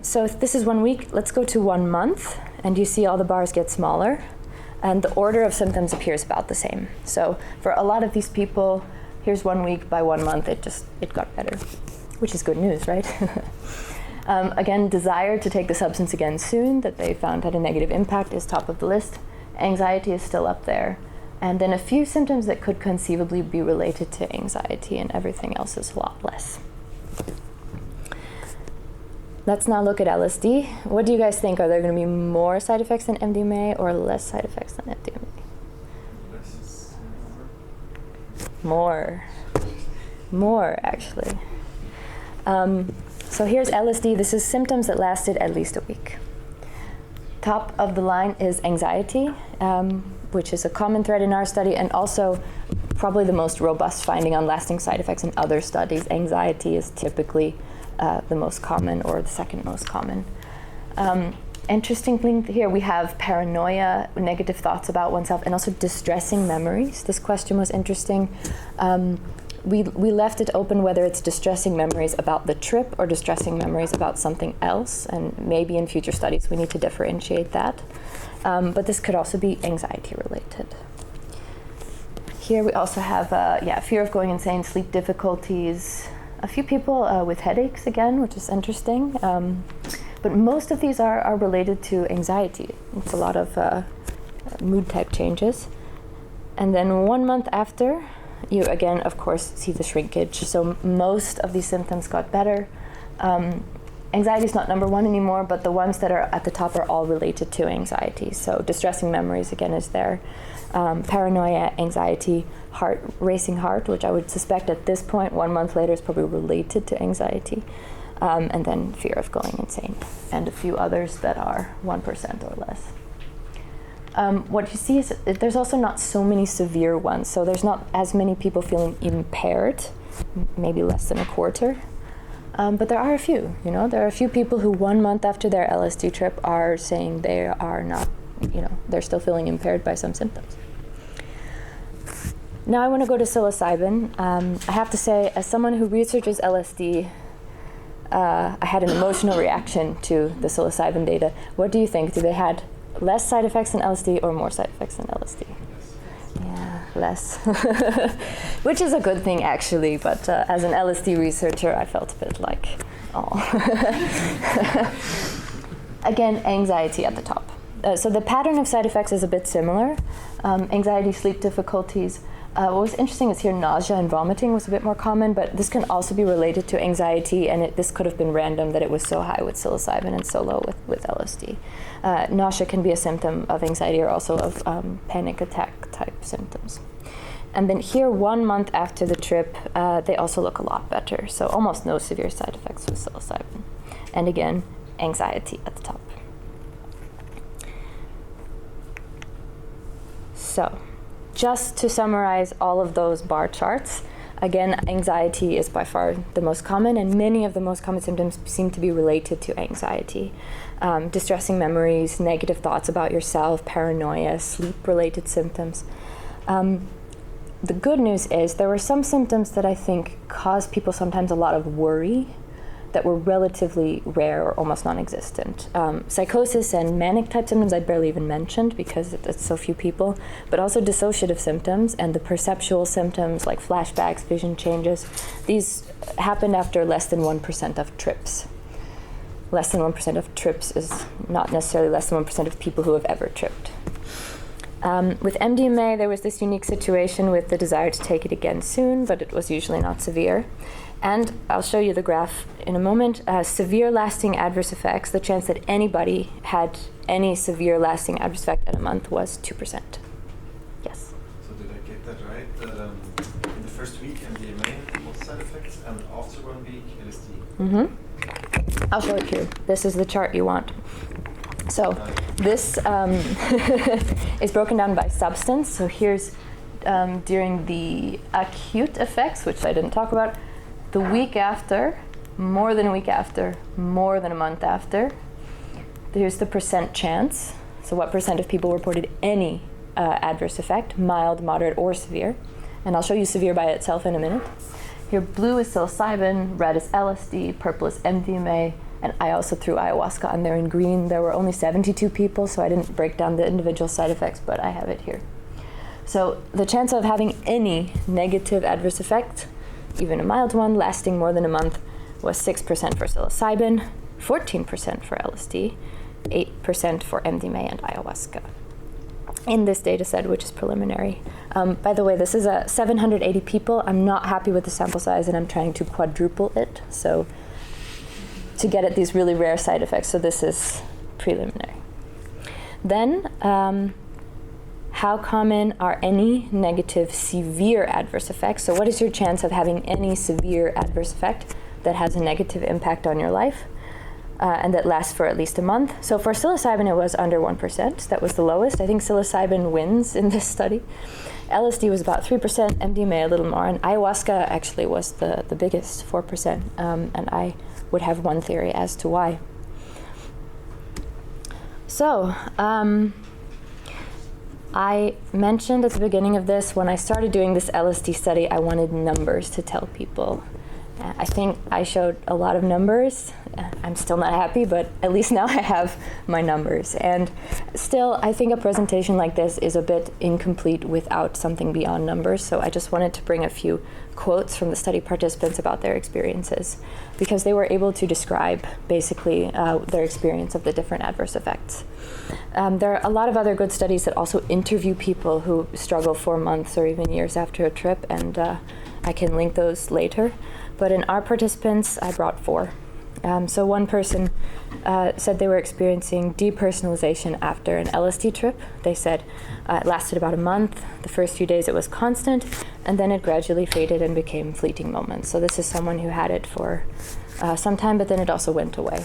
So if this is 1 week, let's go to 1 month, and you see all the bars get smaller, and the order of symptoms appears about the same. So for a lot of these people, here's 1 week, by 1 month, it got better, which is good news, right? Again, desire to take the substance again soon, that they found had a negative impact, is top of the list. Anxiety is still up there. And then a few symptoms that could conceivably be related to anxiety, and everything else is a lot less. Let's now look at LSD. What do you guys think? Are there going to be more side effects than MDMA or less side effects than MDMA? More, actually. So here's LSD. This is symptoms that lasted at least a week. Top of the line is anxiety, which is a common thread in our study, and also probably the most robust finding on lasting side effects in other studies. Anxiety is typically the most common, or the second most common. Interesting thing here, we have paranoia, negative thoughts about oneself, and also distressing memories. This question was interesting. We left it open whether it's distressing memories about the trip or distressing memories about something else, and maybe in future studies we need to differentiate that. But this could also be anxiety related. Here we also have fear of going insane, sleep difficulties, a few people with headaches again, which is interesting. But most of these are related to anxiety. It's a lot of mood type changes. And then 1 month after, you again, of course, see the shrinkage. So most of these symptoms got better. Anxiety is not number one anymore, but the ones that are at the top are all related to anxiety. So distressing memories, again, is there. Paranoia, anxiety, racing heart, which I would suspect at this point, 1 month later, is probably related to anxiety. And then fear of going insane, and a few others that are 1% or less. What you see is there's also not so many severe ones. So there's not as many people feeling impaired, maybe less than a quarter. But there are a few, there are a few people who 1 month after their LSD trip are saying they are not, they're still feeling impaired by some symptoms. Now I want to go to psilocybin. I have to say, as someone who researches LSD, I had an emotional reaction to the psilocybin data. What do you think? Do they had less side effects than LSD or more side effects than LSD? Yeah, less. Which is a good thing, actually, but as an LSD researcher, I felt a bit like, oh. Again, anxiety at the top. So the pattern of side effects is a bit similar. Anxiety, sleep difficulties. What was interesting is here nausea and vomiting was a bit more common, but this can also be related to anxiety, and this could have been random that it was so high with psilocybin and so low with LSD. Nausea can be a symptom of anxiety or also of panic attack type symptoms. And then here, 1 month after the trip, they also look a lot better. So almost no severe side effects with psilocybin. And again, anxiety at the top. So, just to summarize all of those bar charts, again, anxiety is by far the most common, and many of the most common symptoms seem to be related to anxiety. Distressing memories, negative thoughts about yourself, paranoia, sleep-related symptoms. The good news is there were some symptoms that I think caused people sometimes a lot of worry that were relatively rare or almost non-existent. Psychosis and manic type symptoms I barely even mentioned because it's so few people, but also dissociative symptoms and the perceptual symptoms like flashbacks, vision changes. These happened after less than 1% of trips. Less than 1% of trips is not necessarily less than 1% of people who have ever tripped. With MDMA, there was this unique situation with the desire to take it again soon, but it was usually not severe. And I'll show you the graph in a moment. Severe lasting adverse effects, the chance that anybody had any severe lasting adverse effect at a month was 2%. Yes? So did I get that right? That in the first week MDMA most side effects, and after 1 week LSD? Mm-hmm. I'll show it here. This is the chart you want. So this is broken down by substance. So here's during the acute effects, which I didn't talk about, the week after, more than a week after, more than a month after. Here's the percent chance. So what percent of people reported any adverse effect, mild, moderate, or severe. And I'll show you severe by itself in a minute. Here, blue is psilocybin, red is LSD, purple is MDMA, and I also threw ayahuasca on there in green. There were only 72 people, so I didn't break down the individual side effects, but I have it here. So the chance of having any negative adverse effect, even a mild one, lasting more than a month, was 6% for psilocybin, 14% for LSD, 8% for MDMA and ayahuasca. In this data set, which is preliminary. By the way, this is 780 people. I'm not happy with the sample size, and I'm trying to quadruple it, so to get at these really rare side effects. So this is preliminary. Then, how common are any negative severe adverse effects? So what is your chance of having any severe adverse effect that has a negative impact on your life and that lasts for at least a month? So for psilocybin, it was under 1%. That was the lowest. I think psilocybin wins in this study. LSD was about 3%, MDMA a little more, and ayahuasca actually was the biggest, 4%. And I would have one theory as to why. So, I mentioned at the beginning of this, when I started doing this LSD study, I wanted numbers to tell people. I think I showed a lot of numbers. I'm still not happy, but at least now I have my numbers. And still, I think a presentation like this is a bit incomplete without something beyond numbers. So I just wanted to bring a few quotes from the study participants about their experiences, because they were able to describe basically their experience of the different adverse effects. There are a lot of other good studies that also interview people who struggle for months or even years after a trip, and I can link those later. But in our participants, I brought 4. So one person said they were experiencing depersonalization after an LSD trip. They said it lasted about a month. The first few days it was constant, and then it gradually faded and became fleeting moments. So this is someone who had it for some time, but then it also went away.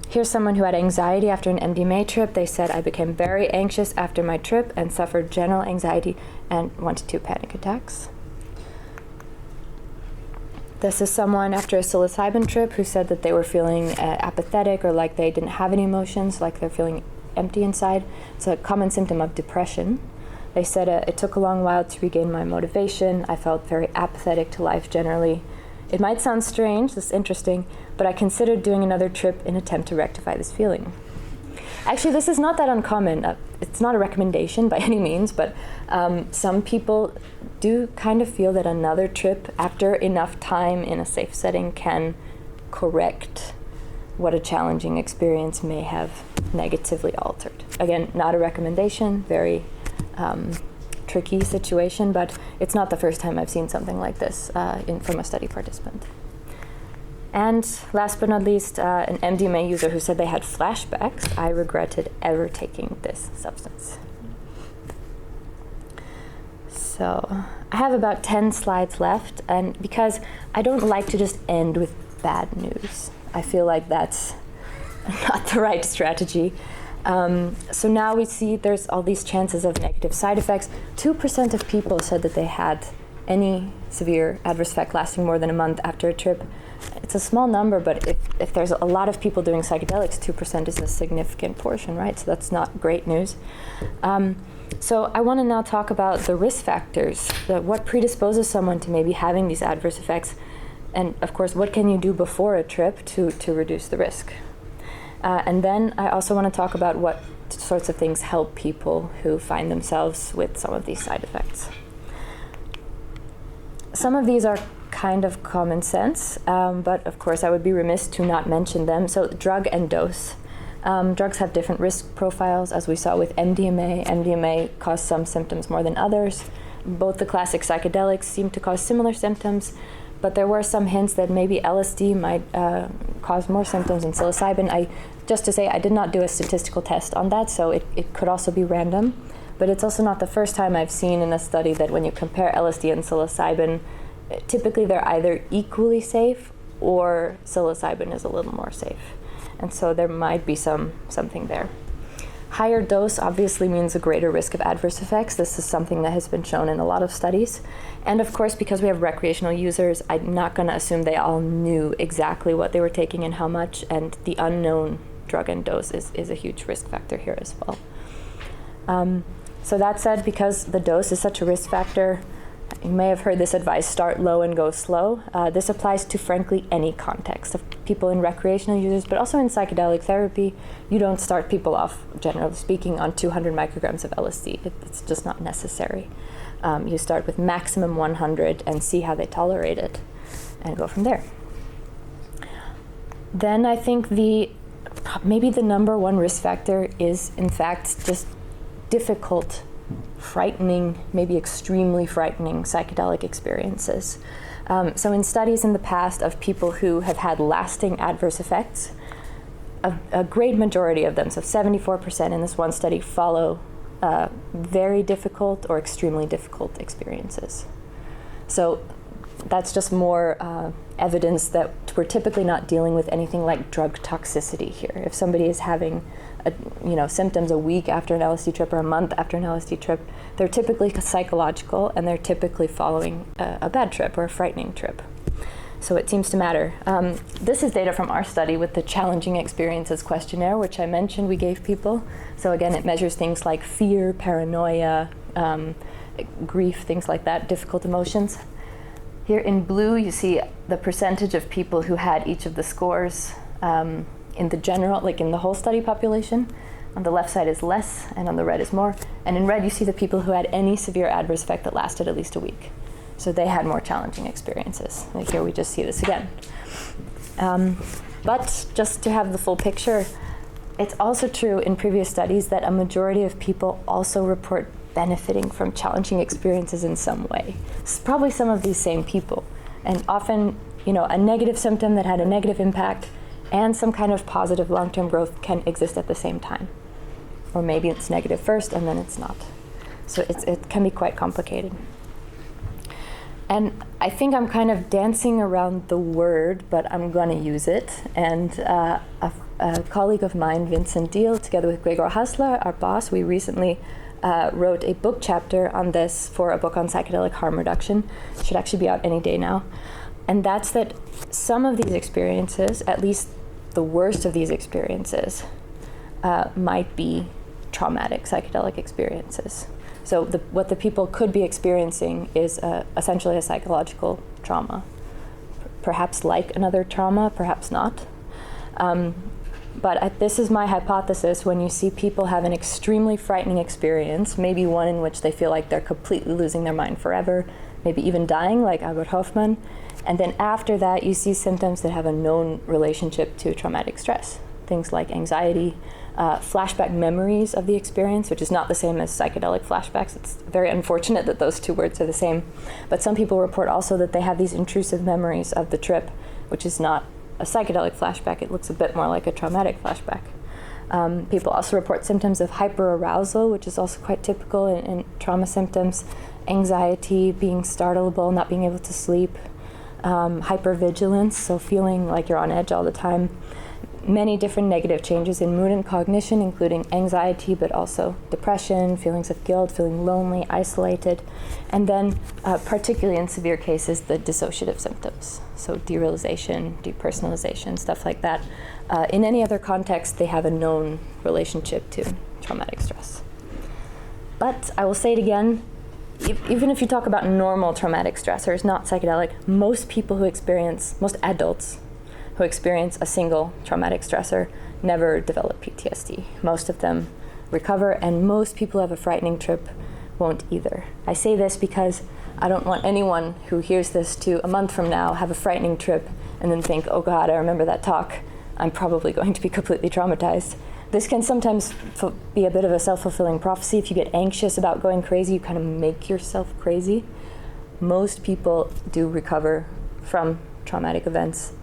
Here's someone who had anxiety after an MDMA trip. They said, I became very anxious after my trip and suffered general anxiety and 1 to 2 panic attacks. This is someone after a psilocybin trip who said that they were feeling apathetic, or like they didn't have any emotions, like they're feeling empty inside. It's a common symptom of depression. They said it took a long while to regain my motivation. I felt very apathetic to life generally. It might sound strange, this is interesting, but I considered doing another trip in an attempt to rectify this feeling. Actually, this is not that uncommon. It's not a recommendation by any means, but some people do kind of feel that another trip after enough time in a safe setting can correct what a challenging experience may have negatively altered. Again, not a recommendation, very tricky situation, but it's not the first time I've seen something like this from a study participant. And last but not least, an MDMA user who said they had flashbacks. I regretted ever taking this substance. So I have about 10 slides left, and because I don't like to just end with bad news, I feel like that's not the right strategy. So now we see there's all these chances of negative side effects. 2% of people said that they had any severe adverse effect lasting more than a month after a trip. It's a small number, but if there's a lot of people doing psychedelics, 2% is a significant portion, right? So that's not great news. So I want to now talk about the risk factors, what predisposes someone to maybe having these adverse effects, and of course, what can you do before a trip to reduce the risk? And then I also want to talk about what sorts of things help people who find themselves with some of these side effects. Some of these are kind of common sense, but of course I would be remiss to not mention them. So drug and dose. Drugs have different risk profiles, as we saw with MDMA. MDMA caused some symptoms more than others. Both the classic psychedelics seem to cause similar symptoms, but there were some hints that maybe LSD might cause more symptoms than psilocybin. Just to say, I did not do a statistical test on that, so it could also be random. But it's also not the first time I've seen in a study that when you compare LSD and psilocybin, typically they're either equally safe or psilocybin is a little more safe. And so there might be something there. Higher dose obviously means a greater risk of adverse effects. This is something that has been shown in a lot of studies. And of course, because we have recreational users, I'm not going to assume they all knew exactly what they were taking and how much, and the unknown drug and dose is a huge risk factor here as well. So that said, because the dose is such a risk factor, you may have heard this advice, start low and go slow. This applies to, frankly, any context of people in recreational users, but also in psychedelic therapy. You don't start people off, generally speaking, on 200 micrograms of LSD. It's just not necessary. You start with maximum 100 and see how they tolerate it and go from there. Then I think maybe the number one risk factor is, in fact, just difficult, frightening, maybe extremely frightening psychedelic experiences. So in studies in the past of people who have had lasting adverse effects, a great majority of them, so 74% in this one study, follow very difficult or extremely difficult experiences. So that's just more evidence that we're typically not dealing with anything like drug toxicity here. If somebody is having symptoms a week after an LSD trip or a month after an LSD trip, they're typically psychological, and they're typically following a bad trip or a frightening trip. So it seems to matter. This is data from our study with the challenging experiences questionnaire, which I mentioned we gave people. So again, it measures things like fear, paranoia, grief, things like that, difficult emotions. Here in blue, you see the percentage of people who had each of the scores in the general, like in the whole study population. On the left side is less, and on the red is more. And in red, you see the people who had any severe adverse effect that lasted at least a week. So they had more challenging experiences. Like here, we just see this again. But just to have the full picture, it's also true in previous studies that a majority of people also report benefiting from challenging experiences in some way. It's probably some of these same people. And often, a negative symptom that had a negative impact and some kind of positive long-term growth can exist at the same time. Or maybe it's negative first and then it's not. So it can be quite complicated. And I think I'm kind of dancing around the word, but I'm going to use it. And a colleague of mine, Vincent Deal, together with Gregor Hassler, our boss, we recently wrote a book chapter on this for a book on psychedelic harm reduction. It should actually be out any day now. And that's that some of these experiences, at least the worst of these experiences, might be traumatic psychedelic experiences. So what the people could be experiencing is essentially a psychological trauma. Perhaps like another trauma, perhaps not. But this is my hypothesis. When you see people have an extremely frightening experience, maybe one in which they feel like they're completely losing their mind forever, maybe even dying, like Albert Hofmann, and then after that you see symptoms that have a known relationship to traumatic stress. Things like anxiety, flashback memories of the experience, which is not the same as psychedelic flashbacks. It's very unfortunate that those two words are the same. But some people report also that they have these intrusive memories of the trip, which is not a psychedelic flashback. It looks a bit more like a traumatic flashback. People also report symptoms of hyperarousal, which is also quite typical in trauma symptoms, anxiety, being startleable, not being able to sleep, hypervigilance, so feeling like you're on edge all the time, many different negative changes in mood and cognition, including anxiety, but also depression, feelings of guilt, feeling lonely, isolated, and then particularly in severe cases, the dissociative symptoms. So derealization, depersonalization, stuff like that. In any other context, they have a known relationship to traumatic stress. But I will say it again, even if you talk about normal traumatic stressors, not psychedelic, most adults who experience a single traumatic stressor never develop PTSD. Most of them recover, and most people who have a frightening trip won't either. I say this because I don't want anyone who hears this to, a month from now, have a frightening trip and then think, oh God, I remember that talk. I'm probably going to be completely traumatized. This can sometimes be a bit of a self-fulfilling prophecy. If you get anxious about going crazy, you kind of make yourself crazy. Most people do recover from traumatic events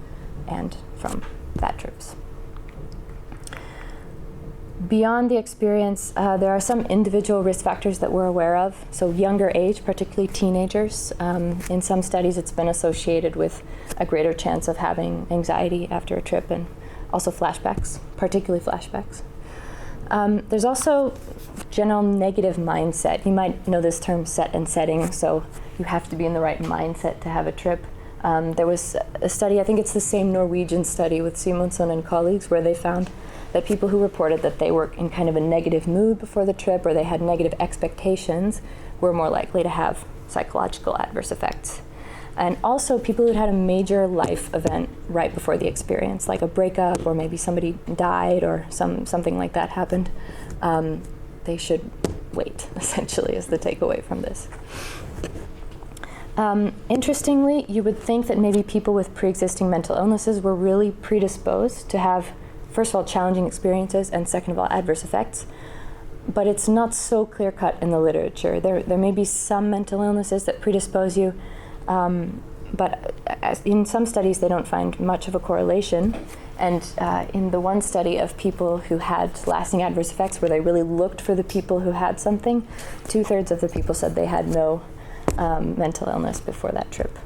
and from bad trips. Beyond the experience, there are some individual risk factors that we're aware of. So younger age, particularly teenagers. In some studies, it's been associated with a greater chance of having anxiety after a trip, and also flashbacks, particularly flashbacks. There's also general negative mindset. You might know this term set and setting, so you have to be in the right mindset to have a trip. There was a study, I think it's the same Norwegian study with Simonson and colleagues, where they found that people who reported that they were in kind of a negative mood before the trip, or they had negative expectations, were more likely to have psychological adverse effects. And also people who had a major life event right before the experience, like a breakup, or maybe somebody died, or something like that happened, they should wait, essentially, is the takeaway from this. Interestingly, you would think that maybe people with pre-existing mental illnesses were really predisposed to have, first of all, challenging experiences, and second of all, adverse effects. But it's not so clear-cut in the literature. There may be some mental illnesses that predispose you, but in some studies they don't find much of a correlation. And in the one study of people who had lasting adverse effects, where they really looked for the people who had something, 2/3 of the people said they had no mental illness before that trip.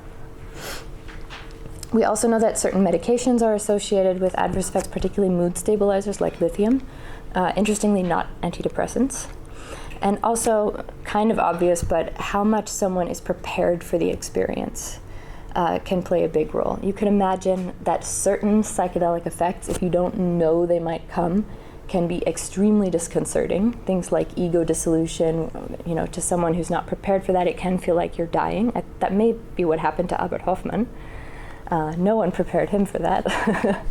We also know that certain medications are associated with adverse effects, particularly mood stabilizers like lithium. Interestingly, not antidepressants. And also, kind of obvious, but how much someone is prepared for the experience can play a big role. You can imagine that certain psychedelic effects, if you don't know they might come, can be extremely disconcerting. Things like ego dissolution, to someone who's not prepared for that, it can feel like you're dying. That may be what happened to Albert Hofmann. No one prepared him for that.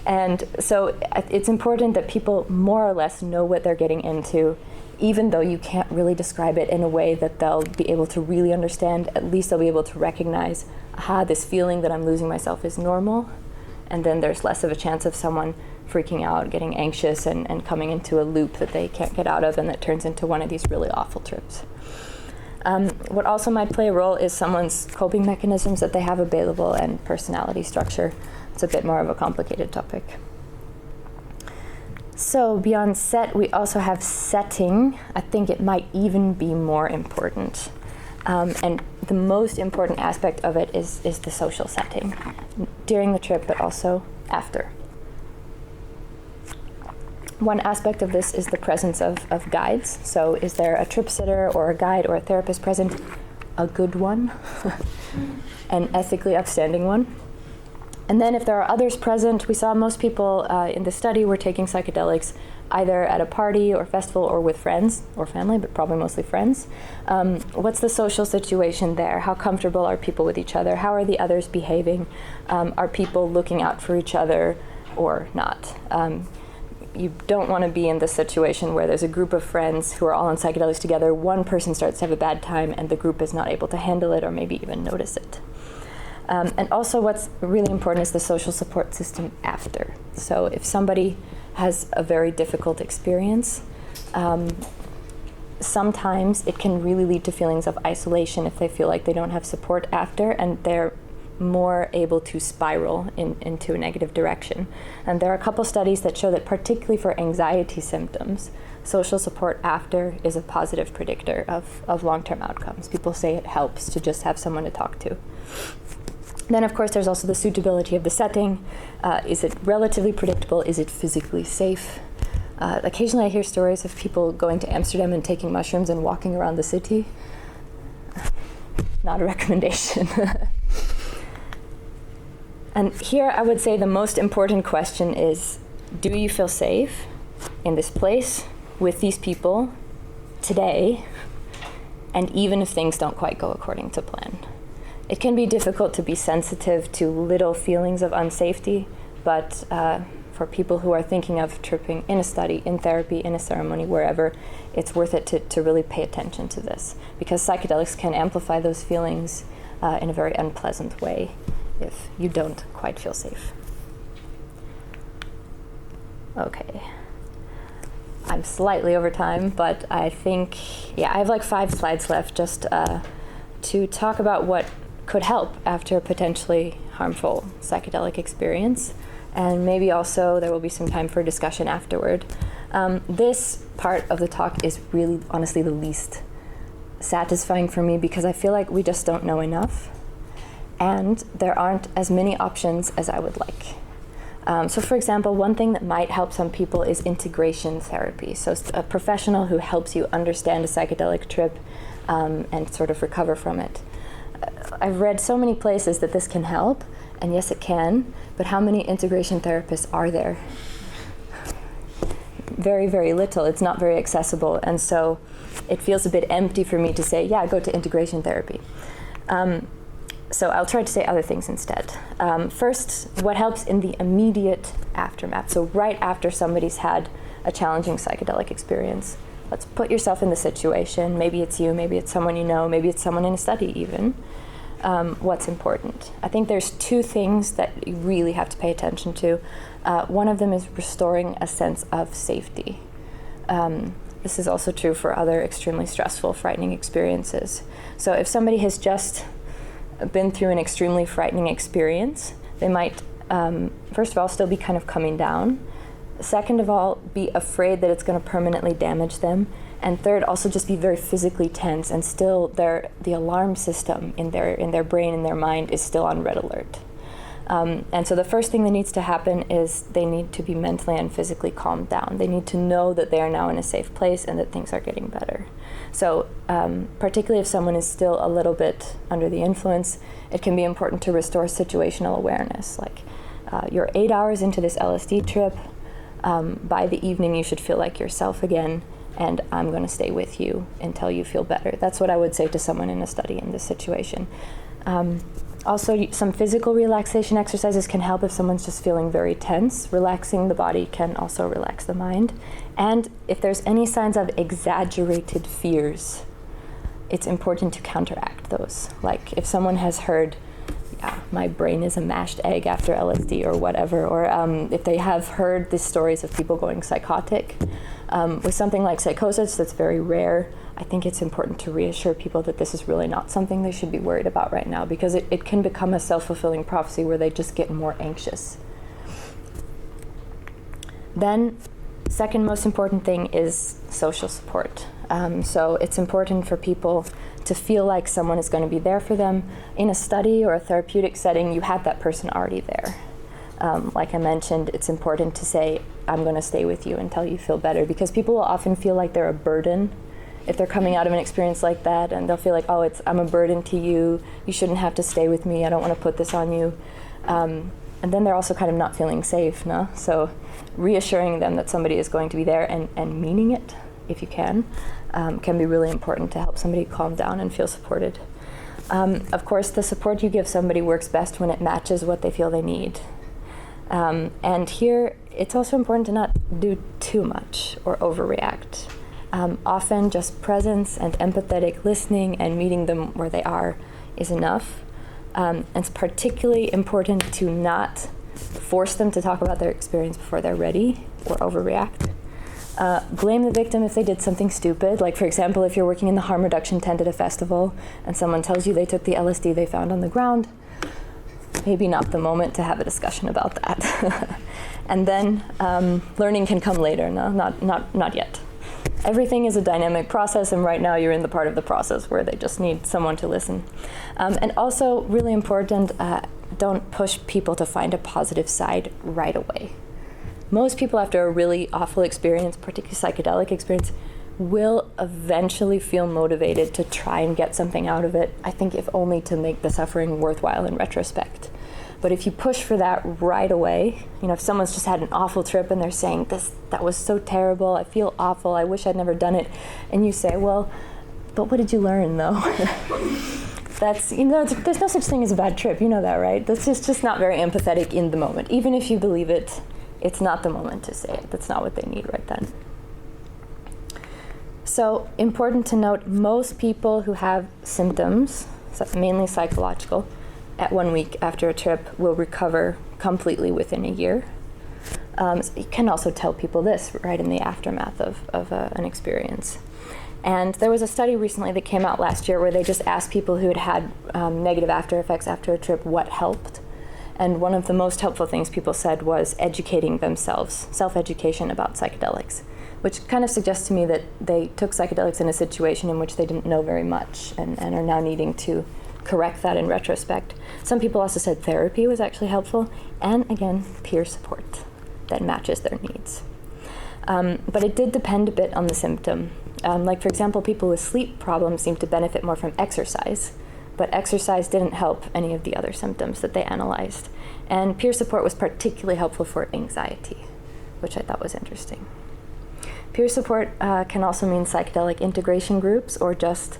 And so it's important that people more or less know what they're getting into, even though you can't really describe it in a way that they'll be able to really understand. At least they'll be able to recognize, this feeling that I'm losing myself is normal. And then there's less of a chance of someone freaking out, getting anxious, and coming into a loop that they can't get out of, and that turns into one of these really awful trips. What also might play a role is someone's coping mechanisms that they have available and personality structure. It's a bit more of a complicated topic. So beyond set, we also have setting. I think it might even be more important. And the most important aspect of it is the social setting during the trip, but also after. One aspect of this is the presence of guides. So is there a trip sitter or a guide or a therapist present? A good one, an ethically upstanding one. And then if there are others present, we saw most people in the study were taking psychedelics either at a party or festival or with friends or family, but probably mostly friends. What's the social situation there? How comfortable are people with each other? How are the others behaving? Are people looking out for each other or not? You don't want to be in this situation where there's a group of friends who are all on psychedelics together, one person starts to have a bad time and the group is not able to handle it or maybe even notice it. And also what's really important is the social support system after. So if somebody has a very difficult experience, sometimes it can really lead to feelings of isolation if they feel like they don't have support after, and they're more able to spiral into a negative direction. And there are a couple studies that show that particularly for anxiety symptoms, social support after is a positive predictor of long-term outcomes. People say it helps to just have someone to talk to. Then, of course, there's also the suitability of the setting. Is it relatively predictable? Is it physically safe? Occasionally I hear stories of people going to Amsterdam and taking mushrooms and walking around the city. Not a recommendation. And here I would say the most important question is, do you feel safe in this place with these people today, and even if things don't quite go according to plan? It can be difficult to be sensitive to little feelings of unsafety, but for people who are thinking of tripping in a study, in therapy, in a ceremony, wherever, it's worth it to really pay attention to this, because psychedelics can amplify those feelings in a very unpleasant way if you don't quite feel safe. Okay. I'm slightly over time, but I think, I have like 5 slides left just to talk about what could help after a potentially harmful psychedelic experience. And maybe also there will be some time for discussion afterward. This part of the talk is really, honestly, the least satisfying for me because I feel like we just don't know enough. And there aren't as many options as I would like. So for example, one thing that might help some people is integration therapy. So a professional who helps you understand a psychedelic trip and sort of recover from it. I've read so many places that this can help, and yes, it can, but how many integration therapists are there? Very, very little. It's not very accessible, and so it feels a bit empty for me to say, go to integration therapy. So I'll try to say other things instead. First, what helps in the immediate aftermath, so right after somebody's had a challenging psychedelic experience. Let's put yourself in the situation. Maybe it's you, maybe it's someone you know, maybe it's someone in a study even. What's important? I think there's 2 things that you really have to pay attention to. One of them is restoring a sense of safety. This is also true for other extremely stressful, frightening experiences. So if somebody has just been through an extremely frightening experience, they might, first of all, still be kind of coming down. Second of all, be afraid that it's going to permanently damage them. And third, also just be very physically tense, and still the alarm system in their brain, in their mind, is still on red alert. And so the first thing that needs to happen is they need to be mentally and physically calmed down. They need to know that they are now in a safe place and that things are getting better. So particularly if someone is still a little bit under the influence, it can be important to restore situational awareness. Like you're 8 hours into this LSD trip, By the evening, you should feel like yourself again, and I'm going to stay with you until you feel better. That's what I would say to someone in a study in this situation. Also, some physical relaxation exercises can help if someone's just feeling very tense. Relaxing the body can also relax the mind. And if there's any signs of exaggerated fears, it's important to counteract those. Like if someone has heard, my brain is a mashed egg after LSD or whatever, or if they have heard the stories of people going psychotic, with something like psychosis that's very rare, I think it's important to reassure people that this is really not something they should be worried about right now, because it can become a self-fulfilling prophecy where they just get more anxious. Then, second most important thing is social support. So it's important for people to feel like someone is going to be there for them. In a study or a therapeutic setting, you have that person already there. Like I mentioned, it's important to say, I'm going to stay with you until you feel better, because people will often feel like they're a burden if they're coming out of an experience like that, and they'll feel like, I'm a burden to you, you shouldn't have to stay with me, I don't want to put this on you. And then they're also kind of not feeling safe, no? So reassuring them that somebody is going to be there and meaning it, if you can be really important to help somebody calm down and feel supported. Of course, the support you give somebody works best when it matches what they feel they need. And here, it's also important to not do too much or overreact. Often just presence and empathetic listening and meeting them where they are is enough. And it's particularly important to not force them to talk about their experience before they're ready or overreact. Blame the victim if they did something stupid. Like, for example, if you're working in the harm reduction tent at a festival and someone tells you they took the LSD they found on the ground, maybe not the moment to have a discussion about that. And then learning can come later, no? Not yet. Everything is a dynamic process, and right now you're in the part of the process where they just need someone to listen. And also, really important, don't push people to find a positive side right away. Most people, after a really awful experience, particularly psychedelic experience, will eventually feel motivated to try and get something out of it, I think if only to make the suffering worthwhile in retrospect. But if you push for that right away, if someone's just had an awful trip and they're saying, that was so terrible, I feel awful, I wish I'd never done it, and you say, well, but what did you learn though? That's, there's no such thing as a bad trip, you know that, right? That's just not very empathetic in the moment. Even if you believe it, it's not the moment to say it. That's not what they need right then. So, important to note, most people who have symptoms, mainly psychological, at 1 week after a trip will recover completely within a year. So you can also tell people this right in the aftermath of an experience. And there was a study recently that came out last year where they just asked people who had negative after effects after a trip what helped. And one of the most helpful things people said was educating themselves, self-education about psychedelics, which kind of suggests to me that they took psychedelics in a situation in which they didn't know very much and are now needing to correct that in retrospect. Some people also said therapy was actually helpful, and again, peer support that matches their needs. But it did depend a bit on the symptom. Like, for example, people with sleep problems seemed to benefit more from exercise, but exercise didn't help any of the other symptoms that they analyzed. And peer support was particularly helpful for anxiety, which I thought was interesting. Peer support can also mean psychedelic integration groups, or just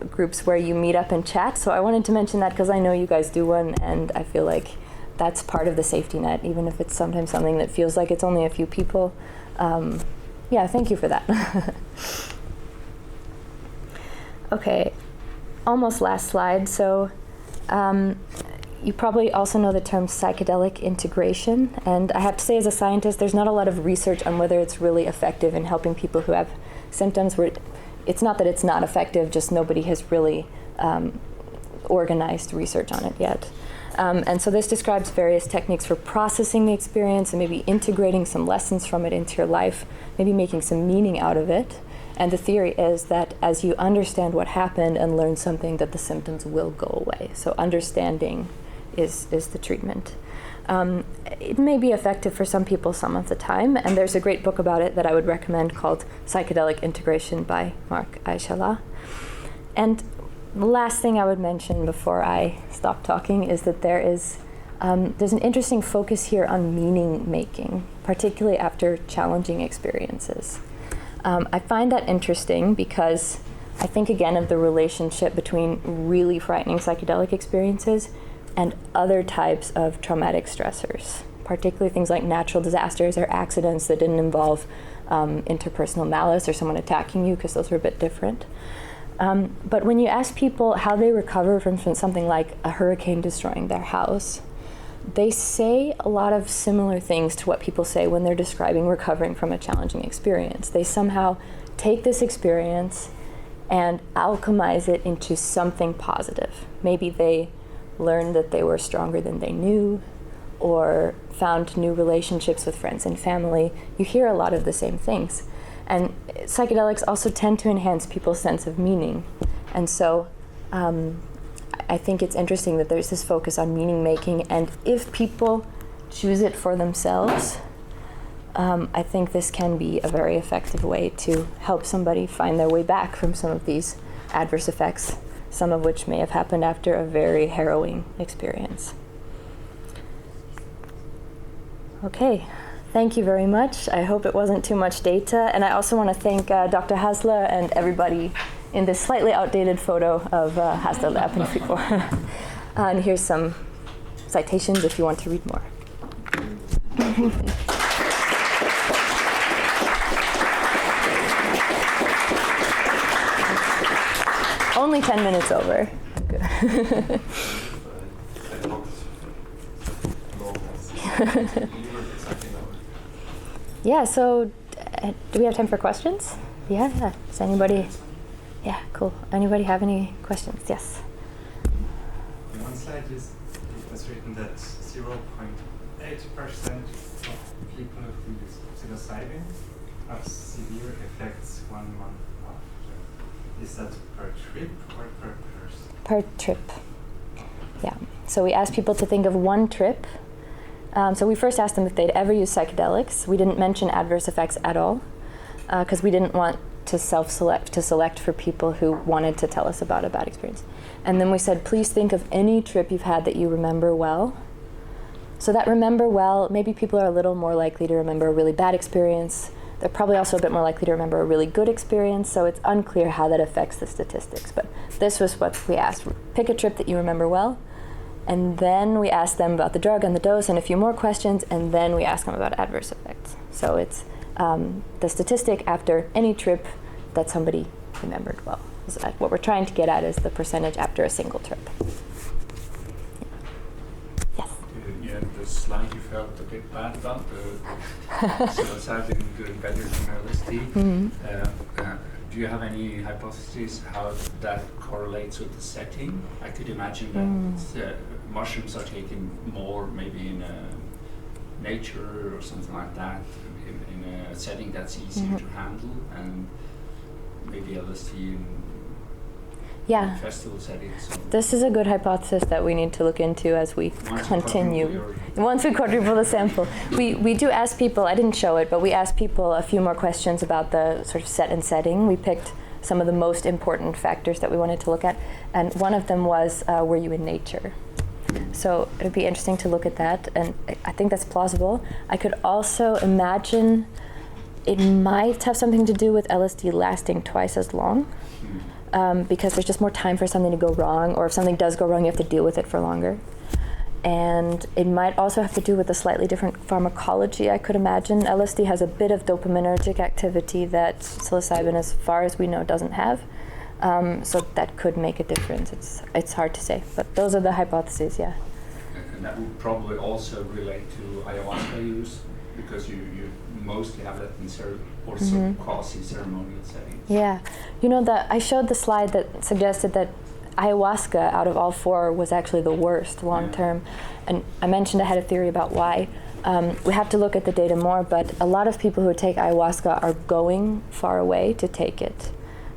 groups where you meet up and chat. So I wanted to mention that because I know you guys do one, and I feel like that's part of the safety net, even if it's sometimes something that feels like it's only a few people. Thank you for that. Okay, almost last slide. So you probably also know the term psychedelic integration, and I have to say, as a scientist, there's not a lot of research on whether it's really effective in helping people who have symptoms where it's not that it's not effective, just nobody has really organized research on it yet. And so this describes various techniques for processing the experience and maybe integrating some lessons from it into your life, maybe making some meaning out of it. And the theory is that as you understand what happened and learn something, that the symptoms will go away. So understanding is the treatment. It may be effective for some people some of the time, and there's a great book about it that I would recommend called Psychedelic Integration by Mark Aishala. And the last thing I would mention before I stop talking is that there is there's an interesting focus here on meaning making, particularly after challenging experiences. I find that interesting because I think again of the relationship between really frightening psychedelic experiences and other types of traumatic stressors, particularly things like natural disasters or accidents that didn't involve interpersonal malice or someone attacking you, because those are a bit different. But when you ask people how they recover from something like a hurricane destroying their house, they say a lot of similar things to what people say when they're describing recovering from a challenging experience. They somehow take this experience and alchemize it into something positive. Maybe they learned that they were stronger than they knew, or found new relationships with friends and family. You hear a lot of the same things. And psychedelics also tend to enhance people's sense of meaning. And so I think it's interesting that there's this focus on meaning making, and if people choose it for themselves, I think this can be a very effective way to help somebody find their way back from some of these adverse effects, some of which may have happened after a very harrowing experience. Okay, thank you very much. I hope it wasn't too much data, and I also want to thank Dr. Hasler and everybody in this slightly outdated photo of Hasler Lab in Fribourg. And here's some citations if you want to read more. Only 10 minutes over. Yeah, so do we have time for questions? Yeah, does anybody? Yeah, cool. Anybody have any questions? Yes. On one slide it was written that 0.8% of people who use psilocybin have severe effects 1 month after. Is that per trip or per person? Per trip. Yeah. So we asked people to think of one trip. So we first asked them if they'd ever used psychedelics. We didn't mention adverse effects at all, because we didn't want to select for people who wanted to tell us about a bad experience. And then we said, please think of any trip you've had that you remember well. So that remember well, maybe people are a little more likely to remember a really bad experience. They're probably also a bit more likely to remember a really good experience, so it's unclear how that affects the statistics. But this was what we asked. Pick a trip that you remember well, and then we asked them about the drug and the dose and a few more questions, and then we asked them about adverse effects. So it's the statistic after any trip that somebody remembered well. So what we're trying to get at is the percentage after a single trip. Yes? Yeah, the slide you felt a bit bad about, the psilocybin doing better than LSD. Mm-hmm. Do you have any hypotheses how that correlates with the setting? I could imagine that mushrooms are taken more maybe in nature or something like that, in a setting that's easier to handle, and maybe LSD in festival settings. So This is a good hypothesis that we need to look into as we continue. Once we quadruple the sample. We do ask people, I didn't show it, but we asked people a few more questions about the sort of set and setting. We picked some of the most important factors that we wanted to look at, and one of them was, were you in nature? So it would be interesting to look at that, and I think that's plausible. I could also imagine it might have something to do with LSD lasting twice as long, because there's just more time for something to go wrong, or if something does go wrong, you have to deal with it for longer. And it might also have to do with a slightly different pharmacology, I could imagine. LSD has a bit of dopaminergic activity that psilocybin, as far as we know, doesn't have. So that could make a difference. It's hard to say, but those are the hypotheses, yeah. And that would probably also relate to ayahuasca use, because you mostly have that in quasi-ceremonial settings. Yeah, I showed the slide that suggested that ayahuasca, out of all four, was actually the worst long term. And I mentioned I had a theory about why. We have to look at the data more, but a lot of people who take ayahuasca are going far away to take it,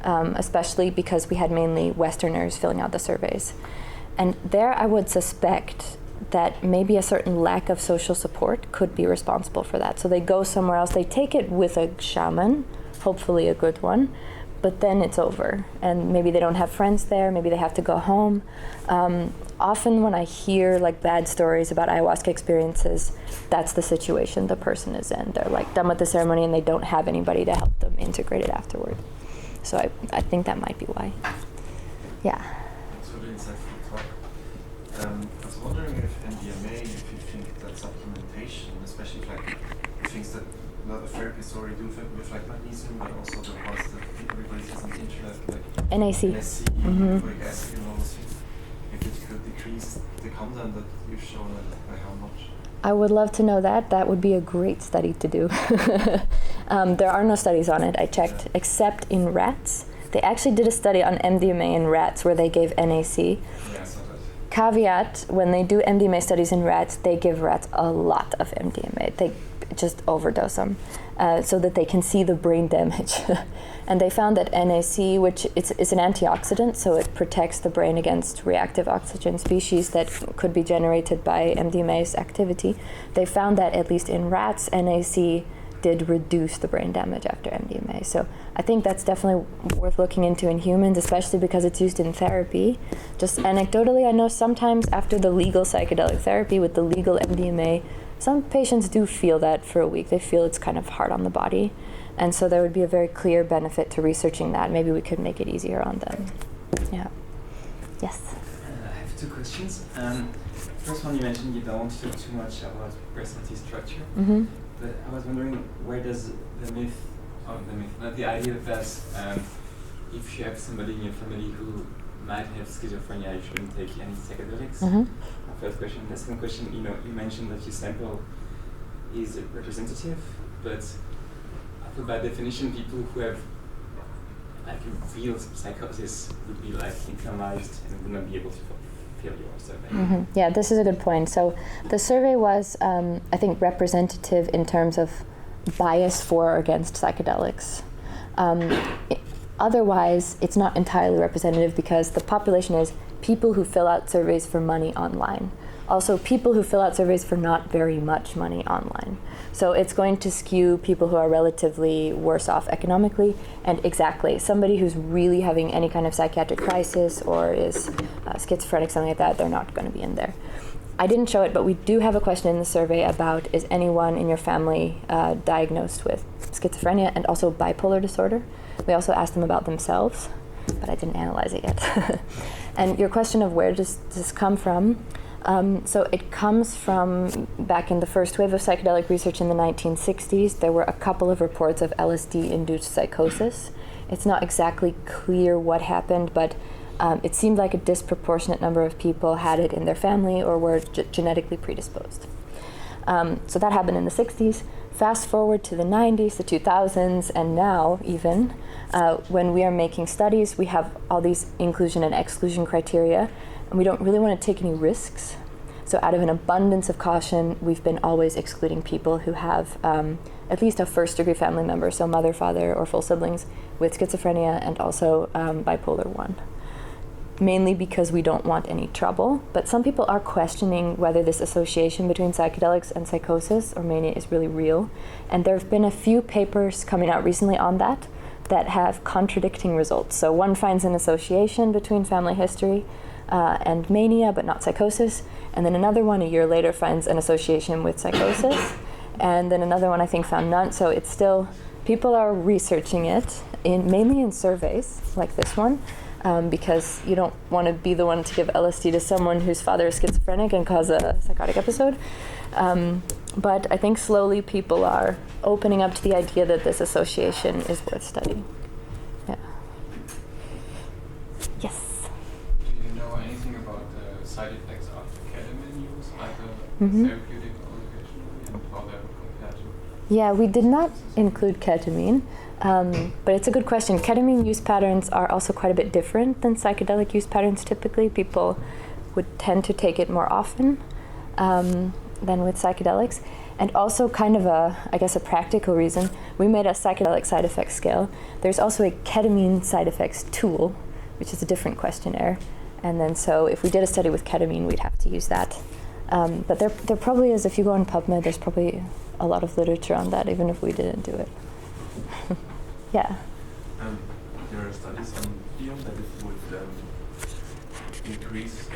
especially because we had mainly Westerners filling out the surveys. And there I would suspect that maybe a certain lack of social support could be responsible for that. So they go somewhere else, they take it with a shaman, hopefully a good one, but then it's over, and maybe they don't have friends there, maybe they have to go home. Often when I hear like bad stories about ayahuasca experiences, that's the situation the person is in. They're like done with the ceremony and they don't have anybody to help them integrate it afterward. So I think that might be why. Yeah. That's really insightful talk. I was wondering if MDMA, if you think that supplementation, especially if like things that a lot of therapists already do with like magnesium, but also the parts that everybody says on the internet, like NAC. folic acid and all those things, if it could decrease the content that you've shown and by how much? I would love to know that. That would be a great study to do. There are no studies on it, I checked, except in rats. They actually did a study on MDMA in rats where they gave NAC. Yeah, I saw that. Caveat, when they do MDMA studies in rats, they give rats a lot of MDMA. They just overdose them so that they can see the brain damage. And they found that NAC, which is an antioxidant, so it protects the brain against reactive oxygen species that could be generated by MDMA's activity. They found that at least in rats, NAC did reduce the brain damage after MDMA. So I think that's definitely worth looking into in humans, especially because it's used in therapy. Just anecdotally, I know sometimes after the legal psychedelic therapy with the legal MDMA, some patients do feel that for a week. They feel it's kind of hard on the body. And so there would be a very clear benefit to researching that. Maybe we could make it easier on them. Yeah. Yes? I have two questions. First one, you mentioned you don't want to talk too much about personality structure. Mm-hmm. But I was wondering, where does the idea that if you have somebody in your family who might have schizophrenia, you shouldn't take any psychedelics? Mm-hmm. My first question. The second question, you mentioned that your sample is representative, but I thought by definition, people who have like a real psychosis would be like internalized and would not be able to fill your survey. Mm-hmm. Yeah, this is a good point. So the survey was, I think, representative in terms of bias for or against psychedelics. Otherwise, it's not entirely representative because the population is people who fill out surveys for money online. Also, people who fill out surveys for not very much money online. So it's going to skew people who are relatively worse off economically, and exactly, somebody who's really having any kind of psychiatric crisis or is schizophrenic, something like that, they're not going to be in there. I didn't show it, but we do have a question in the survey about, is anyone in your family diagnosed with schizophrenia and also bipolar disorder? We also asked them about themselves, but I didn't analyze it yet. And your question of where does this come from? So it comes from back in the first wave of psychedelic research in the 1960s. There were a couple of reports of LSD-induced psychosis. It's not exactly clear what happened, but it seemed like a disproportionate number of people had it in their family or were genetically predisposed. So that happened in the 60s. Fast forward to the 90s, the 2000s, and now even, when we are making studies, we have all these inclusion and exclusion criteria, and we don't really want to take any risks. So out of an abundance of caution, we've been always excluding people who have at least a first-degree family member, so mother, father, or full siblings with schizophrenia and also bipolar 1. Mainly because we don't want any trouble, but some people are questioning whether this association between psychedelics and psychosis or mania is really real. And there have been a few papers coming out recently on that have contradicting results. So one finds an association between family history and mania, but not psychosis. And then another one a year later finds an association with psychosis. And then another one I think found none. So it's still, people are researching it mainly in surveys like this one. Because you don't want to be the one to give LSD to someone whose father is schizophrenic and cause a psychotic episode. But I think slowly people are opening up to the idea that this association is worth studying. Yeah. Yes? Do you know anything about the side effects of ketamine use, like a therapeutic or recreational, and how that would compare to? Yeah, we did not include ketamine. But it's a good question. Ketamine use patterns are also quite a bit different than psychedelic use patterns typically. People would tend to take it more often than with psychedelics. And also kind of a practical reason, we made a psychedelic side effects scale. There's also a ketamine side effects tool, which is a different questionnaire. And then so if we did a study with ketamine, we'd have to use that. But there probably is, if you go on PubMed, there's probably a lot of literature on that, even if we didn't do it. Yeah. there are studies on lithium that it would increase,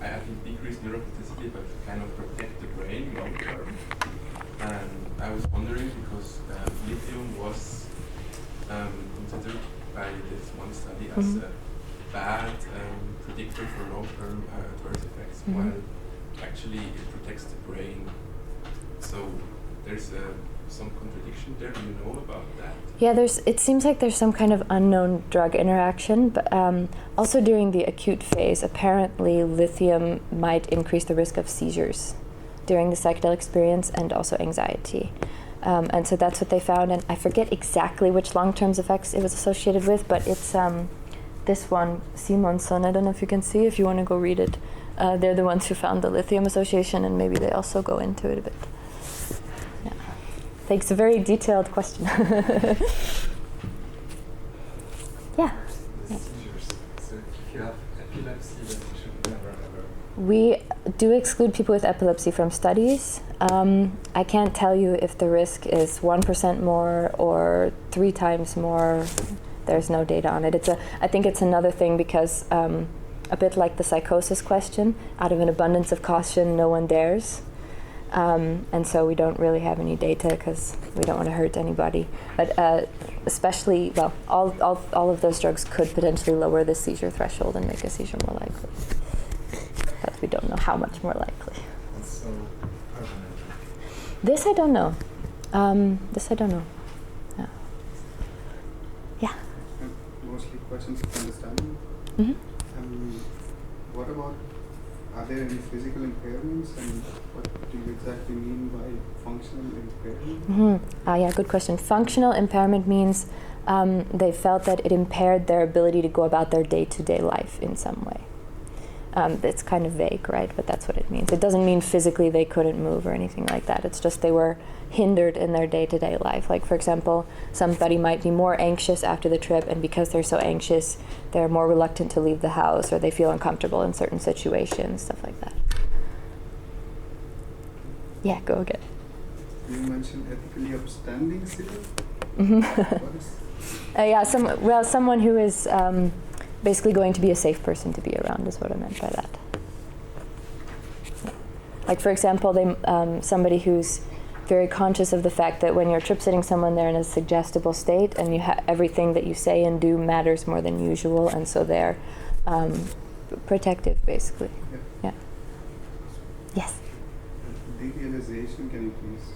I think decrease neuroplasticity, but kind of protect the brain long term. And I was wondering because lithium was considered by this one study as a bad predictor for long-term adverse effects, while actually it protects the brain. So there's some contradiction there. Do you know about that? Yeah, it seems like there's some kind of unknown drug interaction, but also during the acute phase, apparently lithium might increase the risk of seizures during the psychedelic experience and also anxiety. And so that's what they found, and I forget exactly which long-term effects it was associated with, but it's this one, Simonson, I don't know if you can see, if you want to go read it. They're the ones who found the lithium association, and maybe they also go into it a bit. Yeah. Thanks, a very detailed question. Yeah. The seizures. So if you have epilepsy, then you should never ever. We do exclude people with epilepsy from studies. I can't tell you if the risk is 1% more or 3 times more. There's no data on it. I think it's another thing because a bit like the psychosis question, out of an abundance of caution, no one dares. And so we don't really have any data because we don't want to hurt anybody. But especially, well, all of those drugs could potentially lower the seizure threshold and make a seizure more likely. But we don't know how much more likely. So permanent. This I don't know. Yeah. Yeah. Mostly questions of understanding. Mm-hmm. What about, are there any physical impairments, and what do you exactly mean by functional impairment? Mm-hmm. Yeah, good question. Functional impairment means they felt that it impaired their ability to go about their day-to-day life in some way. It's kind of vague, right? But that's what it means. It doesn't mean physically they couldn't move or anything like that. It's just they were hindered in their day-to-day life. Like, for example, somebody might be more anxious after the trip, and because they're so anxious, they're more reluctant to leave the house, or they feel uncomfortable in certain situations, stuff like that. Yeah, go again. You mentioned ethically upstanding civil? Mm-hmm. What is? Yeah, someone who is basically going to be a safe person to be around is what I meant by that. Yeah. Like, for example, somebody who's very conscious of the fact that when you're trip-sitting someone, they're in a suggestible state, and everything that you say and do matters more than usual, and so they're protective, basically. Yeah. Yes? Derealization, can you please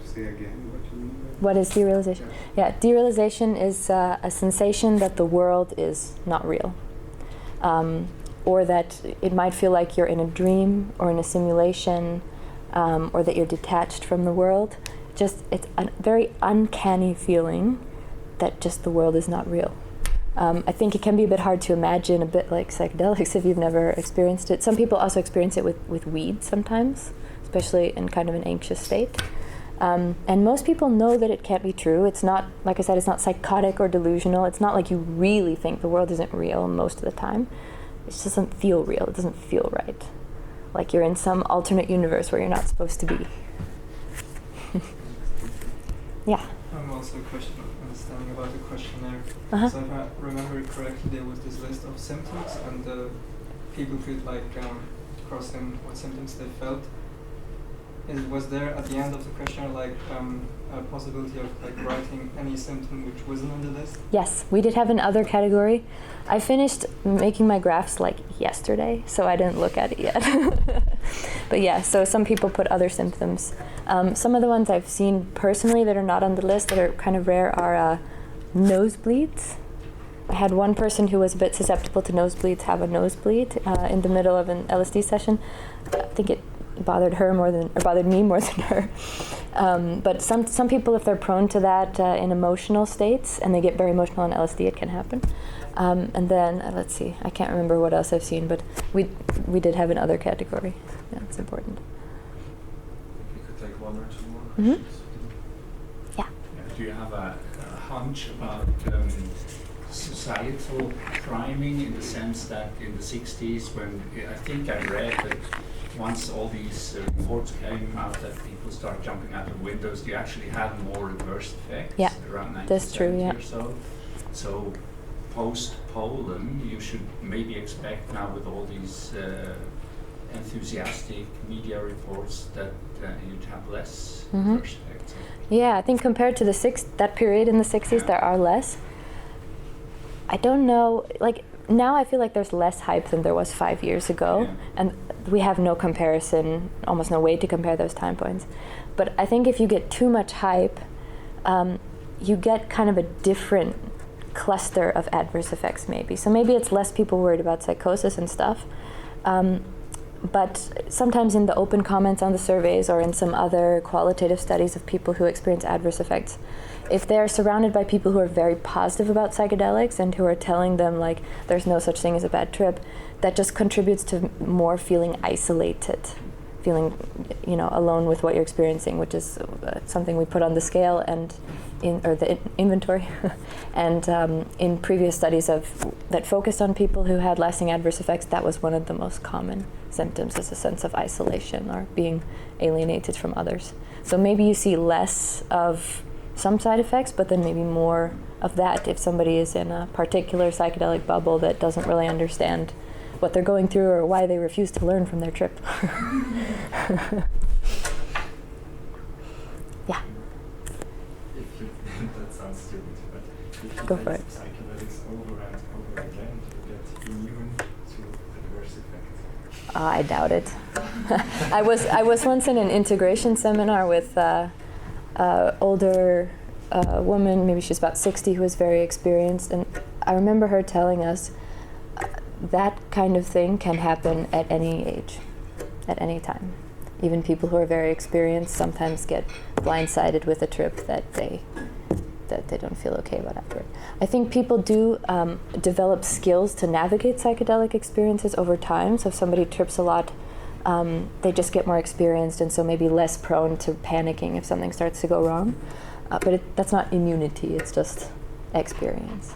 say again what you mean by that? What is derealization? Yeah, derealization is a sensation that the world is not real. Or that it might feel like you're in a dream or in a simulation, or that you're detached from the world. It's a very uncanny feeling that just the world is not real. I think it can be a bit hard to imagine, a bit like psychedelics if you've never experienced it. Some people also experience it with weed sometimes, especially in kind of an anxious state. And most people know that it can't be true. It's not, like I said, it's not psychotic or delusional. It's not like you really think the world isn't real most of the time. It just doesn't feel real. It doesn't feel right. Like you're in some alternate universe where you're not supposed to be. Yeah. Also a question of understanding about the questionnaire. Uh-huh. So if I remember it correctly, there was this list of symptoms, and people could cross in what symptoms they felt. Was there at the end of the questionnaire a possibility of writing any symptom which wasn't on the list? Yes, we did have another category. I finished making my graphs yesterday, so I didn't look at it yet. But yeah, so some people put other symptoms. Some of the ones I've seen personally that are not on the list that are kind of rare are nosebleeds. I had one person who was a bit susceptible to nosebleeds have a nosebleed in the middle of an LSD session. I think it bothered me more than her. But some people, if they're prone to that in emotional states, and they get very emotional on LSD, it can happen. And then, let's see, I can't remember what else I've seen, but we did have another category. Yeah, it's important. If we could take one or two more questions. Mm-hmm. Yeah. Do you have a hunch about societal priming, in the sense that in the 60s, when I think I read that once all these reports came out that people start jumping out of windows, you actually had more adverse effects around 1970 or so. So post-Poland, you should maybe expect now with all these enthusiastic media reports that you'd have less adverse effects. Yeah, I think compared to that period in the 60s, there are less. I don't know, like now I feel like there's less hype than there was 5 years ago, and we have no comparison, almost no way to compare those time points. But I think if you get too much hype, you get kind of a different cluster of adverse effects maybe. So maybe it's less people worried about psychosis and stuff. But sometimes in the open comments on the surveys or in some other qualitative studies of people who experience adverse effects, if they're surrounded by people who are very positive about psychedelics and who are telling them like there's no such thing as a bad trip, that just contributes to more feeling isolated, feeling alone with what you're experiencing, which is something we put on the scale and the inventory. And in previous studies that focused on people who had lasting adverse effects, that was one of the most common symptoms, is a sense of isolation or being alienated from others. So maybe you see less of some side effects, but then maybe more of that if somebody is in a particular psychedelic bubble that doesn't really understand what they're going through or why they refuse to learn from their trip. Yeah. That sounds stupid, but if you Go take for it. psychedelics over and over again, you get immune to adverse effects. I doubt it. I was once in an integration seminar with older woman, maybe she's about 60, who was very experienced, and I remember her telling us that kind of thing can happen at any age, at any time. Even people who are very experienced sometimes get blindsided with a trip that they don't feel okay about afterward. I think people do develop skills to navigate psychedelic experiences over time. So if somebody trips a lot, they just get more experienced and so maybe less prone to panicking if something starts to go wrong. But that's not immunity, it's just experience.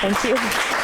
Thank you.